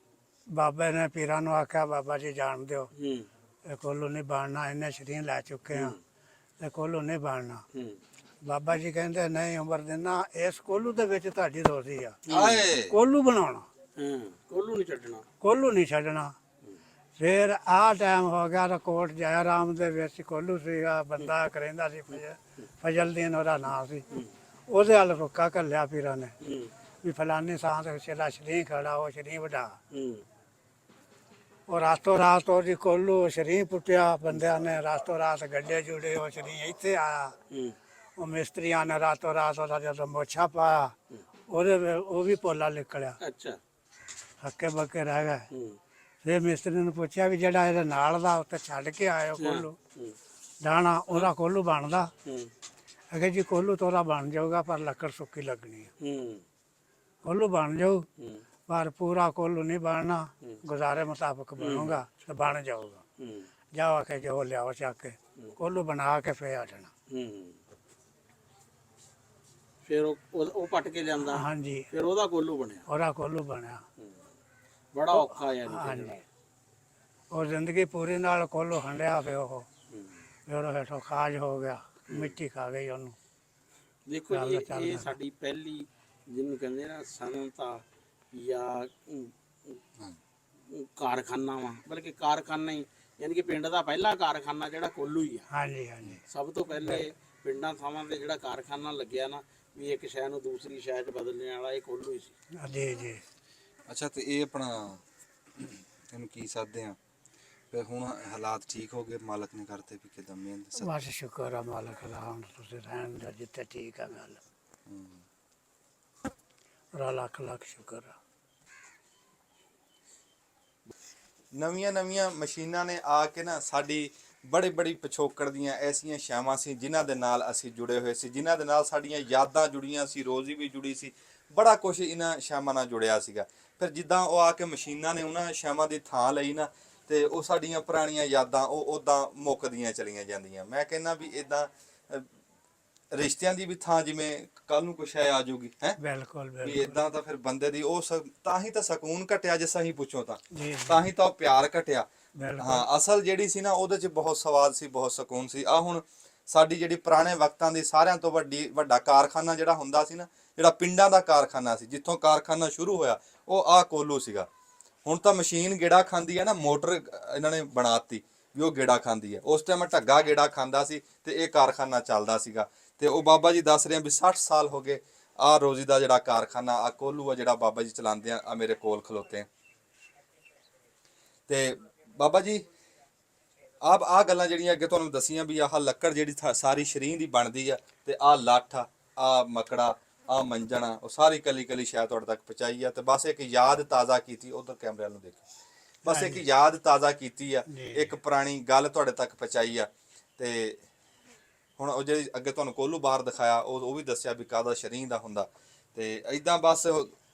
ਬਾਬੇ ਨੇ ਪੀਰਾਂ ਨੂੰ ਆਖਿਆ, ਬਾਬਾ ਜੀ ਜਾਣ ਦਿਓ, ਇਹ ਕੋਲੂ ਨਹੀਂ ਬਣਨਾ, ਇਹਨੇ ਸ਼ਰੀਰ ਲੈ ਚੁੱਕੇ ਆ, ਇਹ ਕੋਲੂ ਨਹੀਂ ਬਣਨਾ। ਬਾਬਾ ਜੀ ਕਹਿੰਦੇ ਨਹੀਂ ਉਮਰ ਦਿਨਾ, ਇਸ ਕੋਲੂ ਦੇ ਵਿੱਚ ਤੁਹਾਡੀ ਰੋਜ਼ੀ ਆ, ਹਾਏ। ਕੋਲੂ ਬਣਾਉਣਾ, ਕੋਲੂ ਨਹੀਂ ਛੱਡਣਾ। ਕੋਲੂ ਨਹੀਂ ਛੱਡਣਾ। ਫਿਰ ਆਹ ਟਾਈਮ ਹੋ ਗਿਆ, ਰਕੋਟ ਜੈ ਰਾਮ ਦੇ ਵਿੱਚ ਕੋਲੂ ਸੀਗਾ, ਬੰਦਾ ਕਰੇਂਦਾ ਸੀ, ਫਜ਼ਲਦੀਨ ਉਹਦਾ ਨਾਂ ਸੀ। ਉਹਦੇ ਵੱਲ ਰੁੱਕਾ ਘੱਲਿਆ ਪੀਰਾਂ ਨੇ ਵੀ ਫਲਾਨੀ ਥਾਂ ਤੇ ਜਿਹੜਾ ਸ਼ਰੀਰ ਖੜਾ, ਉਹ ਸ਼ਰੀਰ ਵਡਾ। ਉਹ ਰਾਤੋਂ ਰਾਤ ਉਹਦੀ ਕੋਲੂ ਸ਼ਰੀਰ ਪੁੱਟਿਆ ਬੰਦਿਆਂ ਨੇ, ਰਾਤੋਂ ਰਾਤ ਗੱਡੇ ਜੁੜੇ, ਉਹ ਸ਼ਰੀਰ ਇੱਥੇ ਆਇਆ। ਉਹ ਮਿਸਤਰੀਆਂ ਨੇ ਰਾਤੋਂ ਰਾਤ ਉਹਦਾ ਜਦੋਂ ਮੋਛਾ ਪਾਇਆ, ਉਹ ਵੀ ਪੋਲਾ ਨਿਕਲਿਆ। ਅੱਛਾ ਹੱਕੇ ਬੱਕੇ ਰਹਿ ਗਏ। ਫਿਰ ਮਿਸਤਰੀ ਨੂੰ ਪੁੱਛਿਆ ਵੀ ਜਿਹੜਾ ਇਹਦੇ ਨਾਲ ਦਾ ਉੱਤੇ ਛੱਡ ਕੇ ਆਇਓ ਕੋਲੂ ਦਾਣਾ, ਉਹਦਾ ਕੋਲੂ ਬਣਦਾ? ਅਗੇ ਜੀ ਕੋਲੂ ਤੋਰਾ ਬਣ ਜਾਊਗਾ, ਪਰ ਲੱਕੜ ਸੁੱਕੀ ਲੱਗਣੀ ਹੈ। ਕੋਲੂ ਬਣ ਜਾਊ ਪਰ ਪੂਰਾ ਕੋਲੂ ਨਹੀਂ ਬਣਨਾ, ਗੁਜ਼ਾਰੇ ਮੁਤਾਬਕ ਬਣੂਗਾ ਤੇ ਬਣ ਜਾਊਗਾ। ਜਾਓ ਕੇ ਜੋ ਲਿਆਓ ਚੱਕ ਕੇ ਕੋਲੂ ਬਣਾ ਕੇ ਫੇਰ ਆ ਜਾਣਾ। ਫਿਰ ਉਹ ਪੱਟ ਕੇ ਲਿਆਂਦਾ। ਹਾਂਜੀ, ਫਿਰ ਉਹਦਾ ਕੋਲੂ ਬਣਿਆ। ਉਹਦਾ ਕੋਲੂ ਬਣਿਆ। ਬੜਾ ਔਖਾ ਯਾਨੀ ਹਾਂਜੀ, ਉਹ ਜ਼ਿੰਦਗੀ ਪੂਰੀ ਨਾਲ ਕੋਲੂ ਹੰਡਿਆ ਫਿਰ ਉਹ ਹੇਠੋਂ ਖਾਜ ਹੋ ਗਿਆ, ਮਿੱਟੀ ਖਾ ਗਈ ਉਹਨੂੰ। ਦੇਖੋ ਜੀ, ਇਹ ਸਾਡੀ ਪਹਿਲੀ ਜਿਹਨੂੰ ਕਹਿੰਦੇ ਨਾ ਸਨਅਤ ਜਾਂ ਕਾਰਖਾਨਾ ਵਾ, ਬਲਕਿ ਕਾਰਖਾਨਾ ਹੀ, ਯਾਨੀ ਕਿ ਪਿੰਡ ਦਾ ਪਹਿਲਾ ਕਾਰਖਾਨਾ ਜਿਹੜਾ ਕੋਲੂ ਹੀ ਆ। ਹਾਂਜੀ ਹਾਂਜੀ, ਸਭ ਤੋਂ ਪਹਿਲੇ ਪਿੰਡਾਂ ਥਾਵਾਂ ਤੇ ਜਿਹੜਾ ਕਾਰਖਾਨਾ ਲੱਗਿਆ ਨਾ, ਵੀ ਇੱਕ ਸ਼ਹਿਰ ਨੂੰ ਦੂਸਰੀ ਸ਼ਹਿਰ 'ਚ ਬਦਲਣ ਵਾਲਾ, ਇਹ ਕੋਲੂ ਹੀ ਸੀ। ਜੀ ਜੀ। ਅੱਛਾ, ਤੇ ਇਹ ਆਪਣਾ ਇਹਨੂੰ ਕੀ ਸਾਧਦੇ ਆ ਫਿਰ? ਹੁਣ ਹਾਲਾਤ ਠੀਕ ਹੋ ਗਏ, ਮਾਲਕ ਨੇ ਕਰਤੇ ਵੀ ਕਿਦਾਂ ਮਿਹਨਤ। ਬਸ ਸ਼ੁਕਰ ਆ ਮਾਲਕ ਦਾ, ਹੁਣ ਤੁਸੀਂ ਰਹਿਣ ਦਾ ਜਿੱਥੇ ਠੀਕ ਆ ਗੱਲ। ਉਹਦਾ ਲੱਖ ਲੱਖ ਸ਼ੁਕਰ ਆ। ਨਵੀਆਂ ਨਵੀਆਂ ਮਸ਼ੀਨਾਂ ਨੇ ਆ ਕੇ ਨਾ ਸਾਡੀ ਬੜੀ ਪਿਛੋਕੜ ਦੀਆਂ ਐਸੀਆਂ ਛਾਵਾਂ ਸੀ ਜਿਨ੍ਹਾਂ ਦੇ ਨਾਲ ਅਸੀਂ ਜੁੜੇ ਹੋਏ ਸੀ, ਜਿਨ੍ਹਾਂ ਦੇ ਨਾਲ ਸਾਡੀਆਂ ਯਾਦਾਂ ਜੁੜੀਆਂ ਸੀ, ਰੋਜ਼ੀ ਵੀ ਜੁੜੀ ਸੀ, ਬੜਾ ਕੁਝ ਇਹਨਾਂ ਛਾਵਾਂ ਨਾਲ ਜੁੜਿਆ ਸੀਗਾ। ਫਿਰ ਜਿੱਦਾਂ ਉਹ ਆ ਕੇ ਮਸ਼ੀਨਾਂ ਨੇ ਉਹਨਾਂ ਛਾਵਾਂ ਦੀ ਥਾਂ ਲਈ ਨਾ, ਤੇ ਉਹ ਸਾਡੀਆਂ ਪੁਰਾਣੀਆਂ ਯਾਦਾਂ ਉਹ ਉੱਦਾਂ ਮੁੱਕਦੀਆਂ ਚਲੀਆਂ ਜਾਂਦੀਆਂ। ਮੈਂ ਕਹਿੰਦਾ ਵੀ ਇਦਾਂ ਰਿਸ਼ਤਿਆਂ ਦੀ ਵੀ ਥਾਂ ਜਿਵੇਂ ਕੱਲ ਨੂੰ ਕੁਛ ਹੈ ਆ ਜਾਊਗੀ, ਹੈ ਬਿਲਕੁਲ ਵੀ ਬਿਲਕੁਲ ਇਦਾਂ ਤਾਂ ਫਿਰ ਬੰਦੇ ਦੀ ਉਹ ਤਾਂ ਹੀ ਤਾਂ ਸਕੂਨ ਘਟਿਆ, ਜੇ ਸਹੀ ਪੁੱਛੋ ਜੀ ਤਾਂ ਹੀ ਤਾਂ ਉਹ ਪਿਆਰ ਘਟਿਆ। ਬਿਲਕੁਲ। ਹਾਂ, ਅਸਲ ਜਿਹੜੀ ਸੀ ਨਾ ਉਹਦੇ 'ਚ ਬਹੁਤ ਸਵਾਦ ਸੀ, ਬਹੁਤ ਸਕੂਨ ਸੀ। ਆ ਹੁਣ ਸਾਡੀ ਜਿਹੜੀ ਪੁਰਾਣੇ ਵਕਤਾਂ ਦੀ ਸਾਰਿਆਂ ਤੋਂ ਵੱਡਾ ਕਾਰਖਾਨਾ ਜਿਹੜਾ ਹੁੰਦਾ ਸੀ ਨਾ, ਜਿਹੜਾ ਪਿੰਡਾਂ ਦਾ ਕਾਰਖਾਨਾ ਸੀ, ਜਿੱਥੋਂ ਕਾਰਖਾਨਾ ਸ਼ੁਰੂ ਹੋਇਆ, ਉਹ ਆ ਕੋਲੂ ਸੀਗਾ। ਹੁਣ ਤਾਂ ਮਸ਼ੀਨ ਗੇੜਾ ਖਾਂਦੀ ਹੈ ਨਾ, ਮੋਟਰ ਇਹਨਾਂ ਨੇ ਬਣਾਤੀ ਵੀ ਉਹ ਗੇੜਾ ਖਾਂਦੀ ਹੈ। ਉਸ ਟਾਈਮ ਢੱਗਾ ਗੇੜਾ ਖਾਂਦਾ ਸੀ ਤੇ ਇਹ ਕਾਰਖਾਨਾ ਚੱਲਦਾ ਸੀਗਾ। ਤੇ ਉਹ ਬਾਬਾ ਜੀ ਦੱਸ ਰਹੇ ਆ ਵੀ 60 ਸਾਲ ਹੋ ਗਏ ਆ ਰੋਜ਼ੀ ਦਾ ਜਿਹੜਾ ਕਾਰਖਾਨਾ ਆ ਕੋਲੂ ਆ ਜਿਹੜਾ ਬਾਬਾ ਜੀ ਚਲਾਉਂਦੇ ਆ ਮੇਰੇ ਕੋਲ ਖਲੋਤੇ ਆ। ਤੇ ਬਾਬਾ ਜੀ ਆ ਗੱਲਾਂ ਜਿਹੜੀਆਂ ਅੱਗੇ ਤੁਹਾਨੂੰ ਦੱਸੀਆਂ ਵੀ ਆਹ ਲੱਕੜ ਜਿਹੜੀ ਸਾਰੀ ਸ਼ਰੀਂ ਦੀ ਬਣਦੀ ਆ, ਤੇ ਆ ਲੱਠ ਆ ਮਕੜਾ ਆ ਮੰਜਣਾ, ਉਹ ਸਾਰੀ ਕਲੀ ਸ਼ਾਇਦ ਤੁਹਾਡੇ ਤੱਕ ਪਹੁੰਚਾਈ ਆ। ਤੇ ਬਸ ਇੱਕ ਯਾਦ ਤਾਜ਼ਾ ਕੀਤੀ, ਉਧਰ ਕੈਮਰੇ ਨੂੰ ਦੇਖੋ, ਬਸ ਇੱਕ ਯਾਦ ਤਾਜ਼ਾ ਕੀਤੀ ਆ, ਇੱਕ ਪੁਰਾਣੀ ਗੱਲ ਤੁਹਾਡੇ ਤੱਕ ਪਹੁੰਚਾਈ ਆ। ਤੇ ਹੁਣ ਉਹ ਜਿਹੜੀ ਅੱਗੇ ਤੁਹਾਨੂੰ ਕੋਲੂ ਬਾਹਰ ਦਿਖਾਇਆ, ਉਹ ਵੀ ਦੱਸਿਆ ਵੀ ਕਾਹਦਾ ਸ਼ਰੀਂ ਦਾ ਹੁੰਦਾ। ਤੇ ਇਦਾਂ ਬਸ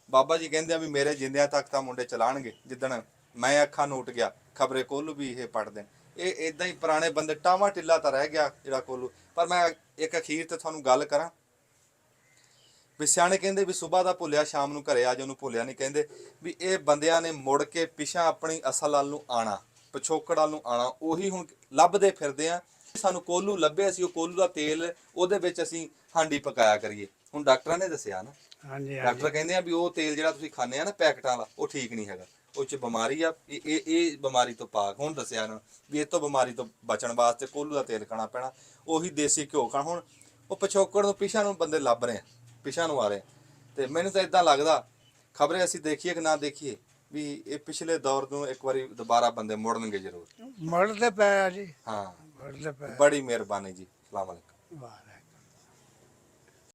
ਬਾਬਾ ਜੀ ਕਹਿੰਦੇ ਆ ਵੀ ਮੇਰੇ ਜਿੰਦਿਆਂ ਤੱਕ ਤਾਂ ਮੁੰਡੇ ਚਲਾਣਗੇ, ਜਿੱਦਣ ਮੈਂ ਅੱਖਾਂ ਨੂੰ ਉੱਟ ਗਿਆ ਖਬਰੇ ਕੋਲੂ ਵੀ ਇਹ ਪੜ ਦੇਣ। ਇਹ ਇਦਾਂ ਹੀ ਪੁਰਾਣੇ ਬੰਦੇ ਟਾਵਾ ਟਿੱਲਾ ਤਾਂ ਰਹਿ ਗਿਆ ਜਿਹੜਾ ਕੋਲੂ। ਪਰ ਮੈਂ ਇੱਕ ਅਖੀਰ ਤੇ ਤੁਹਾਨੂੰ ਗੱਲ ਕਰਾਂ ਵੀ ਸਿਆਣੇ ਕਹਿੰਦੇ ਵੀ ਸਵੇਰ ਦਾ ਭੁੱਲਿਆ ਸ਼ਾਮ ਨੂੰ ਘਰੇ ਆ ਜਾ, ਉਹਨੂੰ ਭੁੱਲਿਆ ਨਹੀਂ ਕਹਿੰਦੇ। ਵੀ ਇਹ ਬੰਦਿਆਂ ਨੇ ਮੁੜ ਕੇ ਪਿਛਾਂ ਆਪਣੀ ਅਸਲ ਵੱਲ ਨੂੰ ਆਣਾ, ਪਿਛੋਕੜ ਵੱਲ ਨੂੰ ਆਣਾ, ਉਹੀ ਹੁਣ ਲੱਭਦੇ ਫਿਰਦੇ ਆ। ਸਾਨੂੰ ਕੋਲੂ ਲੱਭੇ, ਅਸੀਂ ਉਹ ਕੋਲੂ ਦਾ ਤੇਲ ਉਹਦੇ ਵਿੱਚ ਅਸੀਂ ਹਾਂਡੀ ਪਕਾਇਆ ਕਰੀਏ। ਹੁਣ ਡਾਕਟਰਾਂ ਨੇ ਦੱਸਿਆ ਨਾ, ਹਾਂਜੀ ਡਾਕਟਰ ਕਹਿੰਦੇ ਆ ਵੀ ਉਹ ਤੇਲ ਜਿਹੜਾ ਤੁਸੀਂ ਖਾਂਦੇ ਆ ਨਾ ਪੈਕਟਾਂ ਵਾਲਾ, ਉਹ ਠੀਕ ਨਹੀਂ ਹੈਗਾ, ਉਹ 'ਚ ਬਿਮਾਰੀ ਆ। ਇਹ ਬਿਮਾਰੀ ਤੋਂ ਪਾਕ। ਹੁਣ ਦੱਸਿਆ ਨਾ ਵੀ ਇਹ ਤੋਂ ਬਿਮਾਰੀ ਤੋਂ ਬਚਣ ਵਾਸਤੇ ਕੋਲੂ ਦਾ ਤੇਲ ਖਾਣਾ ਪੈਣਾ, ਉਹੀ ਦੇਸੀ ਘਿਓ ਖਾਣਾ। ਹੁਣ ਉਹ ਪਿਛੋਕੜ ਨੂੰ ਪਿਛਾਂ ਨੂੰ ਬੰਦੇ ਲੱਭ ਰਹੇ ਆ, ਪਿਛਾਂ ਨੂੰ ਆ ਰਹੇ। ਤੇ ਮੈਨੂੰ ਤਾਂ ਇਦਾਂ ਲੱਗਦਾ, ਖਬਰੇ ਅਸੀਂ ਦੇਖੀਏ ਕਿ ਨਾ ਦੇਖੀਏ, ਵੀ ਇਹ ਪਿਛਲੇ ਦੌਰ ਨੂੰ ਇੱਕ ਵਾਰੀ ਦੁਬਾਰਾ ਬੰਦੇ ਮੁੜਨਗੇ ਜ਼ਰੂਰ। ਮੁੜਦੇ ਪਏ ਆ ਜੀ, ਹਾਂ, ਮੁੜਦੇ ਪਏ। ਬੜੀ ਮਿਹਰਬਾਨੀ ਜੀ। ਅਸਲਾਮ ਵਾਲੇਕੁਮ। ਵਾਹ।